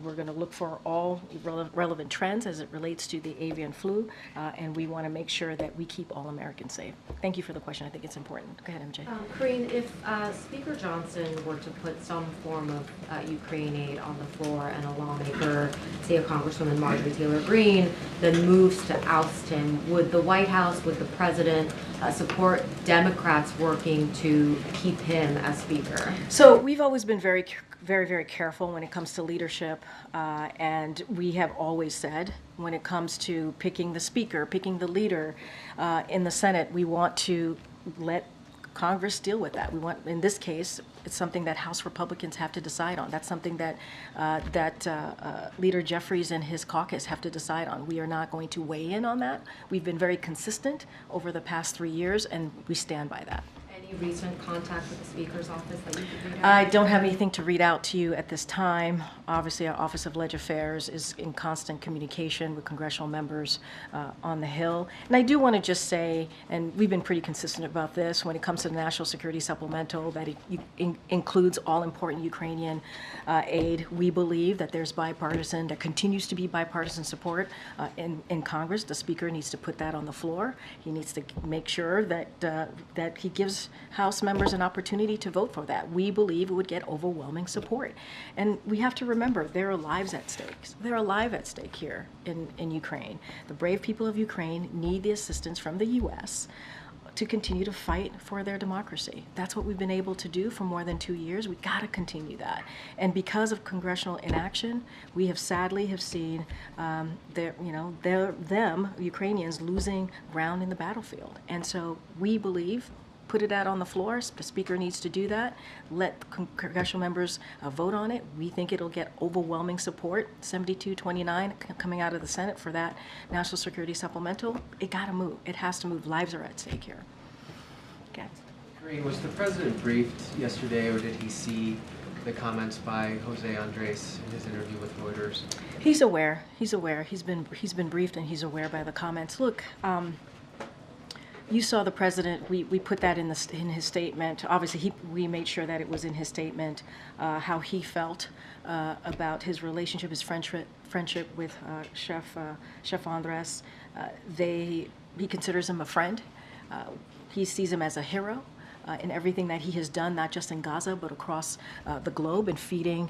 we're going to look for all relevant trends as it relates to the avian flu, and we want to make sure that we keep all Americans safe. Thank you for the question. I think it's important. Go ahead, MJ. Karine, if Speaker Johnson were to put some form of Ukraine aid on the floor and a lawmaker, say a Congresswoman Marjorie Taylor Greene, then moves to oust him, would the White House, would the president support Democrats working to keep him as Speaker? So we've always been very, very careful when it comes to leadership, and we have always said when it comes to picking the speaker, picking the leader in the Senate, we want to let Congress deal with that. We want, in this case, it's something that House Republicans have to decide on. That's something that Leader Jeffries and his caucus have to decide on. We are not going to weigh in on that. We've been very consistent over the past 3 years, and we stand by that. Any Any recent contact with the Speaker's office that you could read out? I don't have anything to read out to you at this time. Obviously, our Office of Leg Affairs is in constant communication with congressional members on the Hill. And I do want to just say, and we've been pretty consistent about this, when it comes to the National Security Supplemental, that it includes all important Ukrainian aid. We believe that there continues to be bipartisan support in Congress. The Speaker needs to put that on the floor. He needs to make sure that he gives House members an opportunity to vote for that. We believe it would get overwhelming support. And we have to remember, there are lives at stake. There are lives at stake here in Ukraine. The brave people of Ukraine need the assistance from the U.S. to continue to fight for their democracy. That's what we've been able to do for more than 2 years. We got to continue that. And because of congressional inaction, we have sadly seen Ukrainians losing ground in the battlefield. And so we believe, put it out on the floor. The Speaker needs to do that. Let congressional members vote on it. We think it'll get overwhelming support, 72-29 coming out of the Senate for that National Security Supplemental. It got to move. It has to move. Lives are at stake here. Okay. Karine, was the president briefed yesterday, or did he see the comments by Jose Andres in his interview with Reuters? He's aware. He's aware. He's been briefed, and he's aware by the comments. Look. You saw the president. We put that in his statement. Obviously, we made sure that it was in his statement how he felt about his relationship, his friendship with Chef Andres. He considers him a friend. He sees him as a hero in everything that he has done, not just in Gaza but across the globe, in feeding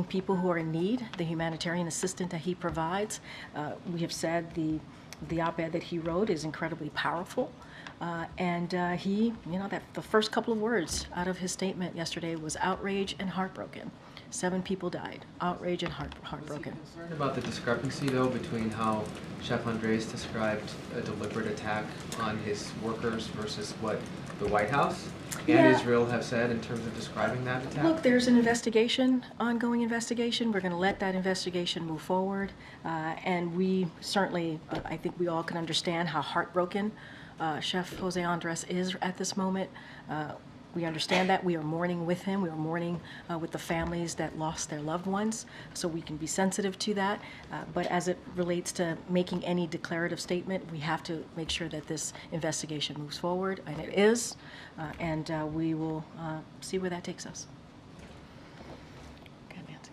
people who are in need. The humanitarian assistance that he provides. We have said the op-ed that he wrote is incredibly powerful. The first couple of words out of his statement yesterday was outrage and heartbroken. 7 people died. Outrage and heartbroken. Was he concerned about the discrepancy, though, between how Chef Andres described a deliberate attack on his workers versus what the White House and Israel have said in terms of describing that attack? Look, there's an investigation, ongoing investigation. We're going to let that investigation move forward. And we certainly, I think we all can understand how heartbroken Chef Jose Andres is at this moment. We understand that. We are mourning with him. We are mourning with the families that lost their loved ones, so we can be sensitive to that. But as it relates to making any declarative statement, we have to make sure that this investigation moves forward, and it is, and we will see where that takes us. Okay, Nancy.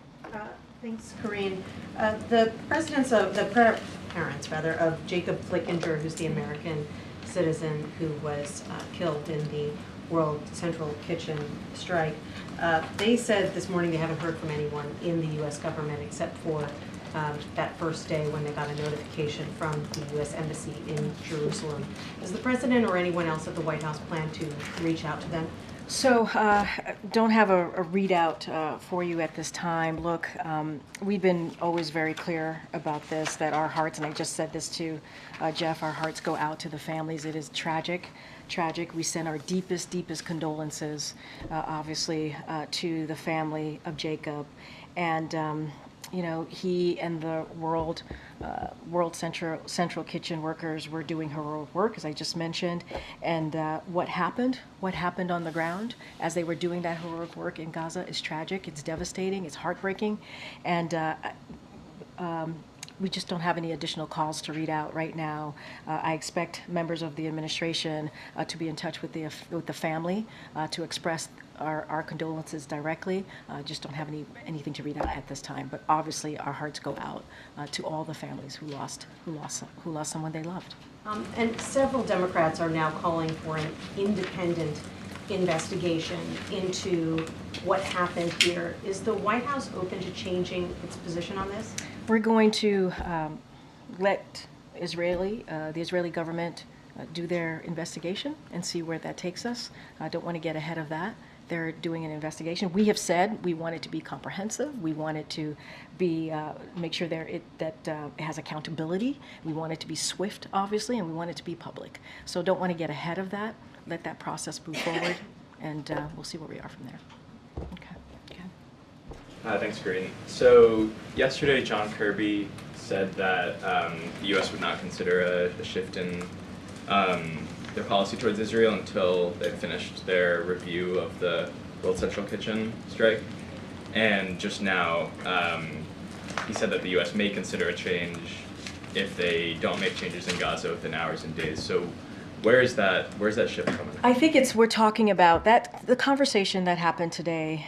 Thanks, Karine. The parents of Jacob Flickinger, who's the American citizen who was killed in the World Central Kitchen strike, they said this morning they haven't heard from anyone in the U.S. government except for that first day when they got a notification from the U.S. Embassy in Jerusalem. Does the president or anyone else at the White House plan to reach out to them? So, don't have a readout for you at this time. Look, we've been always very clear about this, that our hearts, and I just said this to Jeff, our hearts go out to the families. It is tragic. We send our deepest condolences, obviously, to the family of Jacob. And, he and the World Central Kitchen workers were doing heroic work, as I just mentioned. And what happened on the ground as they were doing that heroic work in Gaza is tragic. It's devastating. It's heartbreaking. And we just don't have any additional calls to read out right now. I expect members of the administration to be in touch with the family to express our condolences directly. Just don't have anything to read out at this time. But obviously, our hearts go out to all the families who lost someone they loved. And several Democrats are now calling for an independent investigation into what happened here. Is the White House open to changing its position on this? We're going to let the Israeli government do their investigation and see where that takes us. I don't want to get ahead of that. They're doing an investigation. We have said we want it to be comprehensive. We want it to be make sure that it has accountability. We want it to be swift, obviously, and we want it to be public. So don't want to get ahead of that. Let that process move forward, and we'll see where we are from there. Okay. Thanks, Karine. So yesterday, John Kirby said that the U.S. would not consider a shift in their policy towards Israel until they finished their review of the World Central Kitchen strike. And just now, he said that the U.S. may consider a change if they don't make changes in Gaza within hours and days. So where's that shift coming? I think we're talking about the conversation that happened today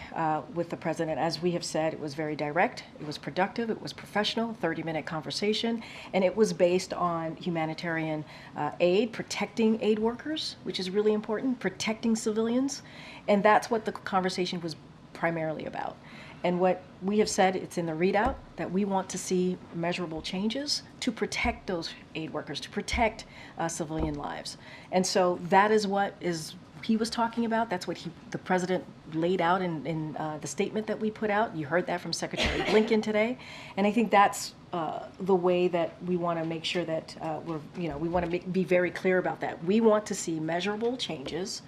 with the president. As we have said, it was very direct, it was productive, it was professional, 30-minute conversation, and it was based on humanitarian aid, protecting aid workers, which is really important, protecting civilians, and that's what the conversation was primarily about. And what we have said, it's in the readout, that we want to see measurable changes to protect those aid workers, to protect civilian lives. And so that is what he was talking about. That's what the president laid out in the statement that we put out. You heard that from Secretary Blinken today. And I think that's the way that we want to make sure that we want to be very clear about that. We want to see measurable changes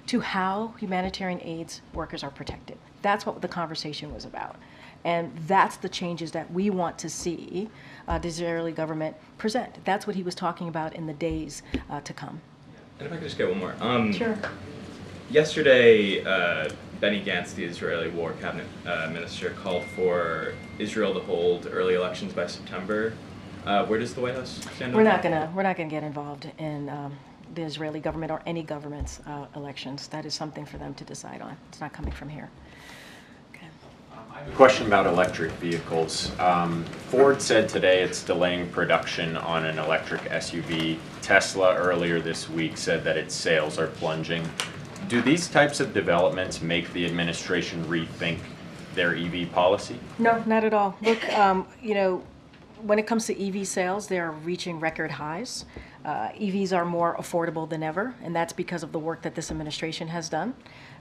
to how humanitarian aid workers are protected. That's what the conversation was about. And that's the changes that we want to see the Israeli government present. That's what he was talking about in the days to come. And if I could just get one more. Sure. Yesterday, Benny Gantz, the Israeli War Cabinet Minister, called for Israel to hold early elections by September. Where does the White House stand on that? We're not gonna get involved in the Israeli government or any government's elections. That is something for them to decide on. It's not coming from here. I have a question about electric vehicles. Ford said today it's delaying production on an electric SUV. Tesla earlier this week said that its sales are plunging. Do these types of developments make the administration rethink their EV policy? No, not at all. Look, when it comes to EV sales, they're reaching record highs. EVs are more affordable than ever, and that's because of the work that this administration has done.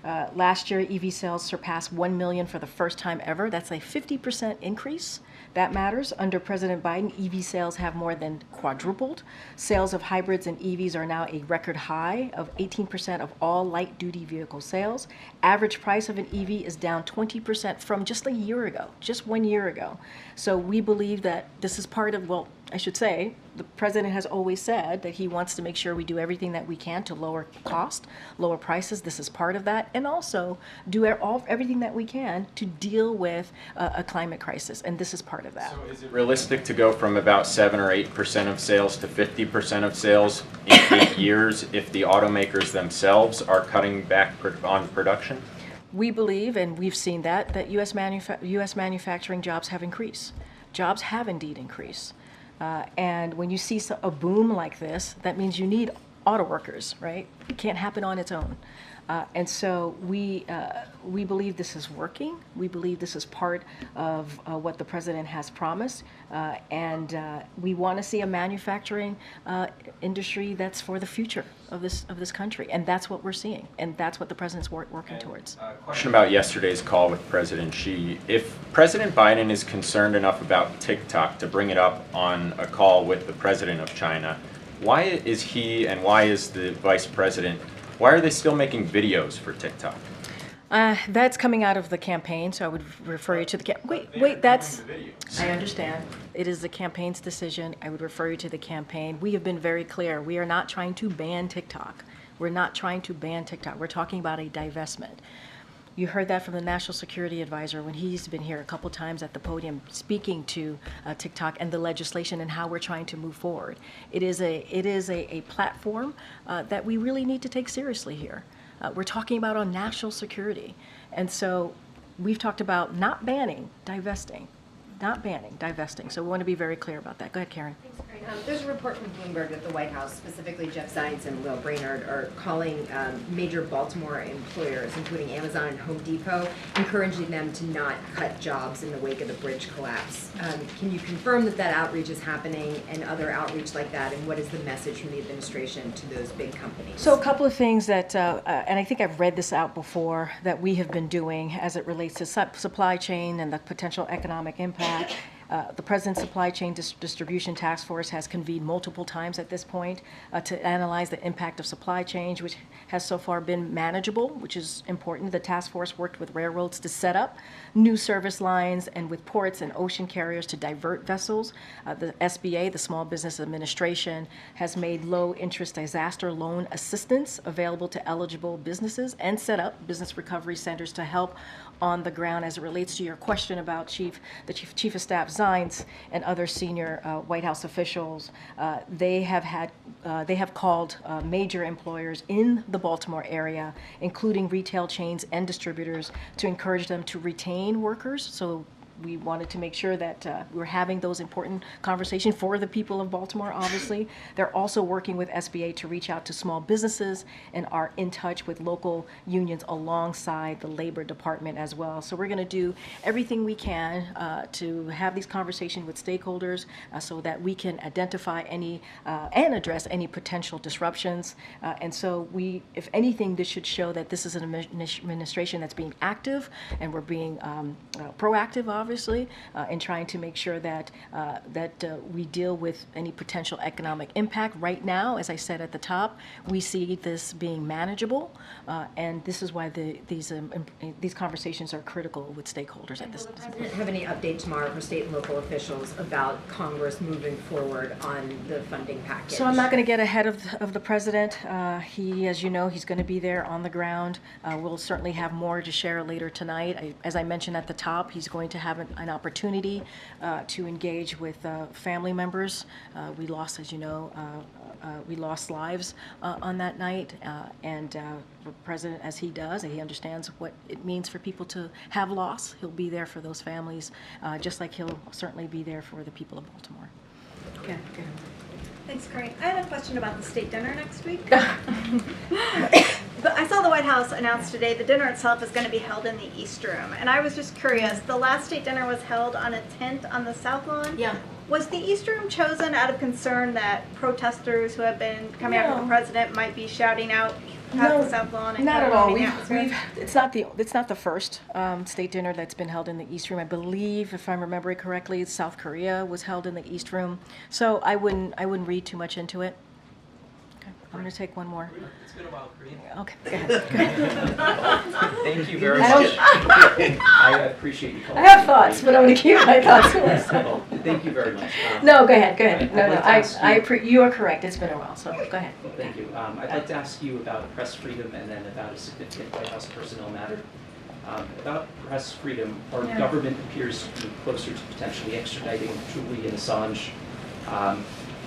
Last year, EV sales surpassed 1 million for the first time ever. That's a 50% increase. That matters. Under President Biden, EV sales have more than quadrupled. Sales of hybrids and EVs are now a record high of 18% of all light-duty vehicle sales. Average price of an EV is down 20% from just a year ago, just 1 year ago. So we believe that this is part of, well, I should say, the president has always said that he wants to make sure we do everything that we can to lower cost, lower prices. This is part of that, and also do everything that we can to deal with a climate crisis, and this is part of that. So is it realistic to go from about 7 or 8% of sales to 50% of sales in 8 years if the automakers themselves are cutting back on production? We believe, and we've seen that U.S. manufacturing jobs have increased. Jobs have indeed increased. And when you see a boom like this, that means you need auto workers, right? It can't happen on its own. And so we believe this is working. We believe this is part of what the president has promised. And we want to see a manufacturing industry that's for the future of this country. And that's what we're seeing. And that's what the president's working towards. Question about yesterday's call with President Xi. If President Biden is concerned enough about TikTok to bring it up on a call with the president of China, why is he and why is the vice president, why are they still making videos for TikTok? That's coming out of the campaign, so I would refer you to the wait, that's, I understand. It is the campaign's decision. I would refer you to the campaign. We have been very clear. We are not trying to ban TikTok. We're not trying to ban TikTok. We're talking about a divestment. You heard that from the National Security Advisor when he's been here a couple times at the podium speaking to TikTok and the legislation and how we're trying to move forward. It is a platform that we really need to take seriously here. We're talking about on national security. And so we've talked about not banning, divesting. Not banning, divesting. So we want to be very clear about that. Go ahead, Karen. Thanks, Karine. There's a report from Bloomberg that the White House, specifically Jeff Zients and Will Brainard, are calling major Baltimore employers, including Amazon and Home Depot, encouraging them to not cut jobs in the wake of the bridge collapse. Can you confirm that that outreach is happening and other outreach like that, and what is the message from the administration to those big companies? So a couple of things that, and I think I've read this out before, that we have been doing as it relates to supply chain and the potential economic impact. The President's Supply Chain Distribution Task Force has convened multiple times at this point to analyze the impact of supply chain, which has so far been manageable, which is important. The task force worked with railroads to set up new service lines and with ports and ocean carriers to divert vessels. The SBA, the Small Business Administration, has made low-interest disaster loan assistance available to eligible businesses and set up business recovery centers to help on the ground. As it relates to your question about Chief of Staff Zients and other senior White House officials, they have called major employers in the Baltimore area, including retail chains and distributors, to encourage them to retain workers. So we wanted to make sure that we're having those important conversations for the people of Baltimore, obviously. They're also working with SBA to reach out to small businesses and are in touch with local unions alongside the Labor Department as well. So we're going to do everything we can to have these conversations with stakeholders so that we can identify any and address any potential disruptions. And so if anything, this should show that this is an administration that's being active and we're being proactive, obviously, in trying to make sure that we deal with any potential economic impact. Right now, as I said at the top, we see this being manageable, and this is why these conversations are critical with stakeholders at this point. Will the President have any update tomorrow for state and local officials about Congress moving forward on the funding package? So I'm not going to get ahead of the President. He, as you know, he's going to be there on the ground. We'll certainly have more to share later tonight. As I mentioned at the top, he's going to have an opportunity to engage with family members. We lost, as you know, we lost lives on that night, and the President, as he does, he understands what it means for people to have loss. He'll be there for those families, just like he'll certainly be there for the people of Baltimore. Okay. Thanks, Karine. I have a question about the state dinner next week. But I saw the White House announce today the dinner itself is going to be held in the East Room. And I was just curious, the last state dinner was held on a tent on the South Lawn. Yeah. Was the East Room chosen out of concern that protesters who have been coming after the president might be shouting out at the South Lawn? And Not at all. atmosphere? It's not the first state dinner that's been held in the East Room. I believe, if I remember it correctly, South Korea was held in the East Room. So I wouldn't read too much into it. Okay, I'm going to take one more. It's been a while, Karine. Okay, go ahead. Thank you very much. I appreciate you calling. I have thoughts, but I'm going to keep my thoughts to myself. Thank you very much. No, go ahead. No, I'd like you are correct. It's been a while, so go ahead. Thank you. I'd like to ask you about press freedom and then about a significant White House personnel matter. About press freedom, our government appears to be closer to potentially extraditing Julian Assange.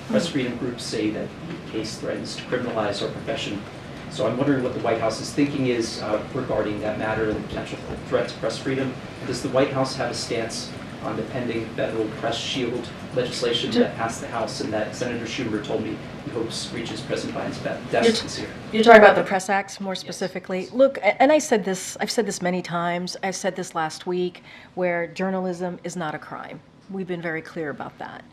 Press freedom groups say that the case threatens to criminalize our profession. So I'm wondering what the White House's thinking is regarding that matter and the potential threat to press freedom. Does the White House have a stance on the pending federal press shield legislation that passed the House and that Senator Schumer told me he hopes reaches President Biden's desk this year? You're talking about the Press Act more specifically. Yes. Look, and I've said this many times. I said this last week, where journalism is not a crime. We've been very clear about that.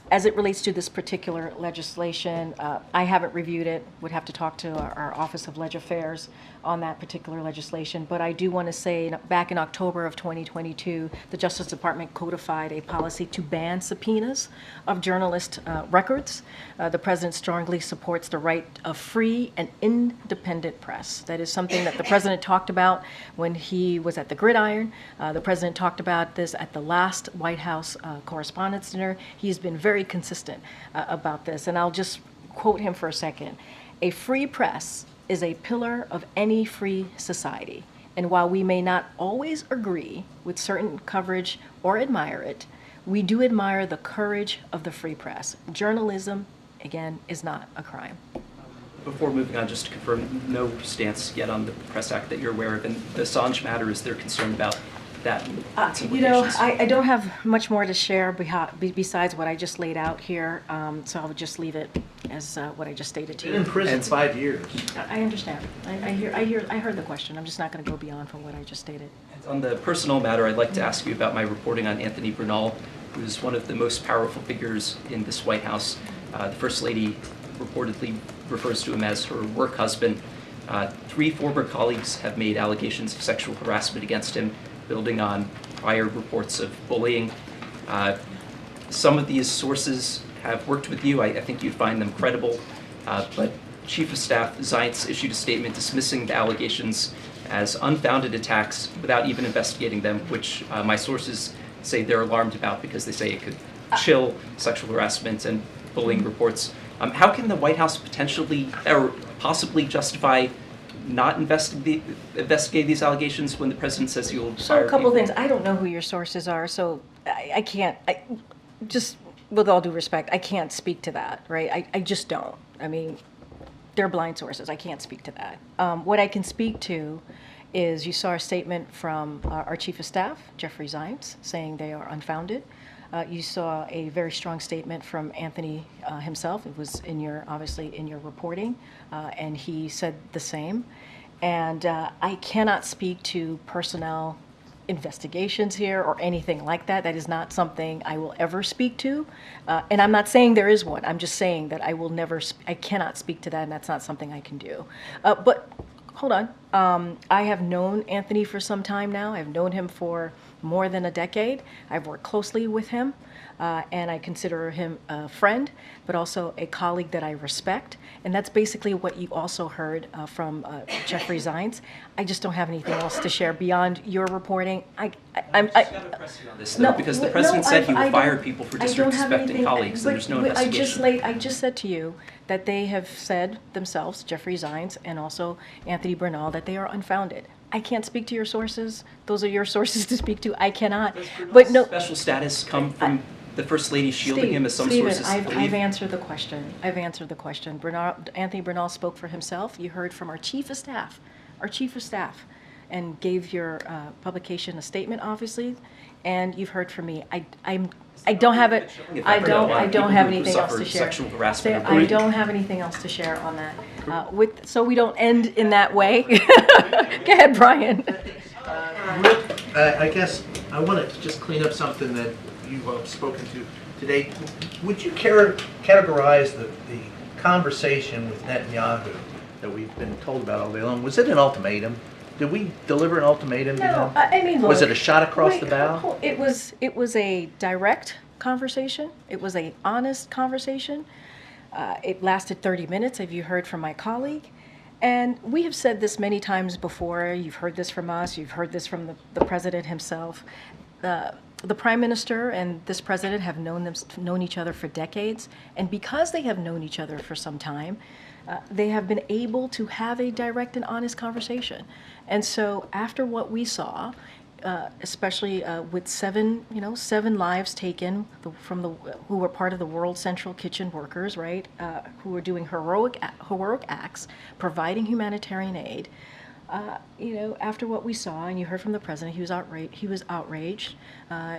As it relates to this particular legislation, I haven't reviewed it, would have to talk to our Office of Leg Affairs on that particular legislation. But I do want to say, back in October of 2022, the Justice Department codified a policy to ban subpoenas of journalist records. The President strongly supports the right of free and independent press. That is something that the President talked about when he was at the Gridiron. The President talked about this at the last White House Correspondents' Dinner. He's been very consistent about this, and I'll just quote him for a second. A free press is a pillar of any free society, and while we may not always agree with certain coverage or admire it, we do admire the courage of the free press. Journalism, again, is not a crime. Before moving on, just to confirm, no stance yet on the Press Act that you're aware of, and the Assange matter, is there concern about that? You know, I don't have much more to share besides what I just laid out here, so I would just leave it as what I just stated to you. Been in prison 5 years. I understand. I heard the question. I'm just not going to go beyond from what I just stated. On the personal matter, I'd like to ask you about my reporting on Anthony Bernal, who is one of the most powerful figures in this White House. The First Lady reportedly refers to him as her work husband. 3 former colleagues have made allegations of sexual harassment against him, building on prior reports of bullying. Some of these sources have worked with you. I think you'd find them credible, but Chief of Staff Zients issued a statement dismissing the allegations as unfounded attacks without even investigating them, which my sources say they're alarmed about because they say it could chill sexual harassment and bullying reports. How can the White House potentially or possibly justify not investigate these allegations when the president says he will fire So a couple people? things. I don't know who your sources are, so I can't. Just with all due respect, I can't speak to that, right? I just don't. I mean, they're blind sources. I can't speak to that. What I can speak to is you saw a statement from our Chief of Staff, Jeffrey Zients, saying they are unfounded. You saw a very strong statement from Anthony himself. It was in your, obviously, in your reporting, and he said the same. And I cannot speak to personnel investigations here or anything like that. That is not something I will ever speak to. And I'm not saying there is one. I'm just saying that I will never, I cannot speak to that, and that's not something I can do. But hold on. I have known Anthony for some time now. I've known him for more than a decade. I've worked closely with him, and I consider him a friend, but also a colleague that I respect. And that's basically what you also heard from Jeffrey Zients. I just don't have anything else to share beyond your reporting. I'm just going to press you on this, though, because the president said he would fire people for disrespecting colleagues, and there's no investigation. I just said to you that they have said themselves, Jeffrey Zients and also Anthony Bernal, that they are unfounded. I can't speak to your sources. Those are your sources to speak to. I cannot. But no special status come from the First Lady shielding him, as some Stephen, sources believe? I've answered the question. I've answered the question. Anthony Bernal spoke for himself. You heard from our Chief of Staff, and gave your publication a statement, obviously, and you've heard from me. I don't have it. I don't have anything else to share. I don't have anything else to share on that. So we don't end in that way. Go ahead, Brian. I guess I wanted to just clean up something that you've spoken to today. Would you categorize the conversation with Netanyahu that we've been told about all day long? Was it an ultimatum? Did we deliver an ultimatum to him? No, I mean, look, was it a shot across the bow? It was a direct conversation. It was an honest conversation. It lasted 30 minutes, as you heard from my colleague. And we have said this many times before. You've heard this from us. You've heard this from the president himself. The prime minister and this president have known each other for decades. And because they have known each other for some time, they have been able to have a direct and honest conversation. And so after what we saw, especially with seven lives taken who were part of the World Central Kitchen workers, right, who were doing heroic acts, providing humanitarian aid. After what we saw, and you heard from the president, he was outraged.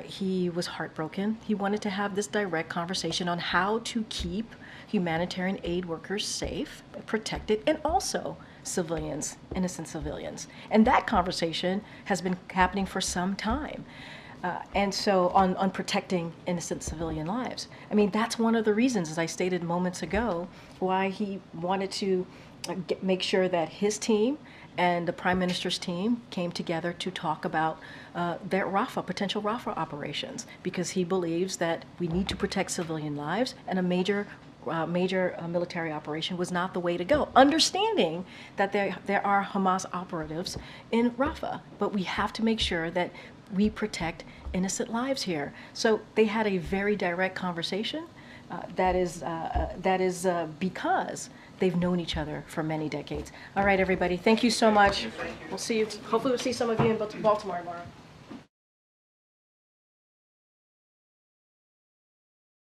He was heartbroken. He wanted to have this direct conversation on how to keep humanitarian aid workers safe, protected, and also civilians, innocent civilians. And that conversation has been happening for some time. And so on protecting innocent civilian lives. I mean, that's one of the reasons, as I stated moments ago, why he wanted to make sure that his team and the Prime Minister's team came together to talk about their potential Rafah operations, because he believes that we need to protect civilian lives, and a major military operation was not the way to go. Understanding that there are Hamas operatives in Rafah, but we have to make sure that we protect innocent lives here. So they had a very direct conversation. That is because they've known each other for many decades. All right, everybody, thank you so much. We'll see you. Hopefully, we'll see some of you in Baltimore tomorrow.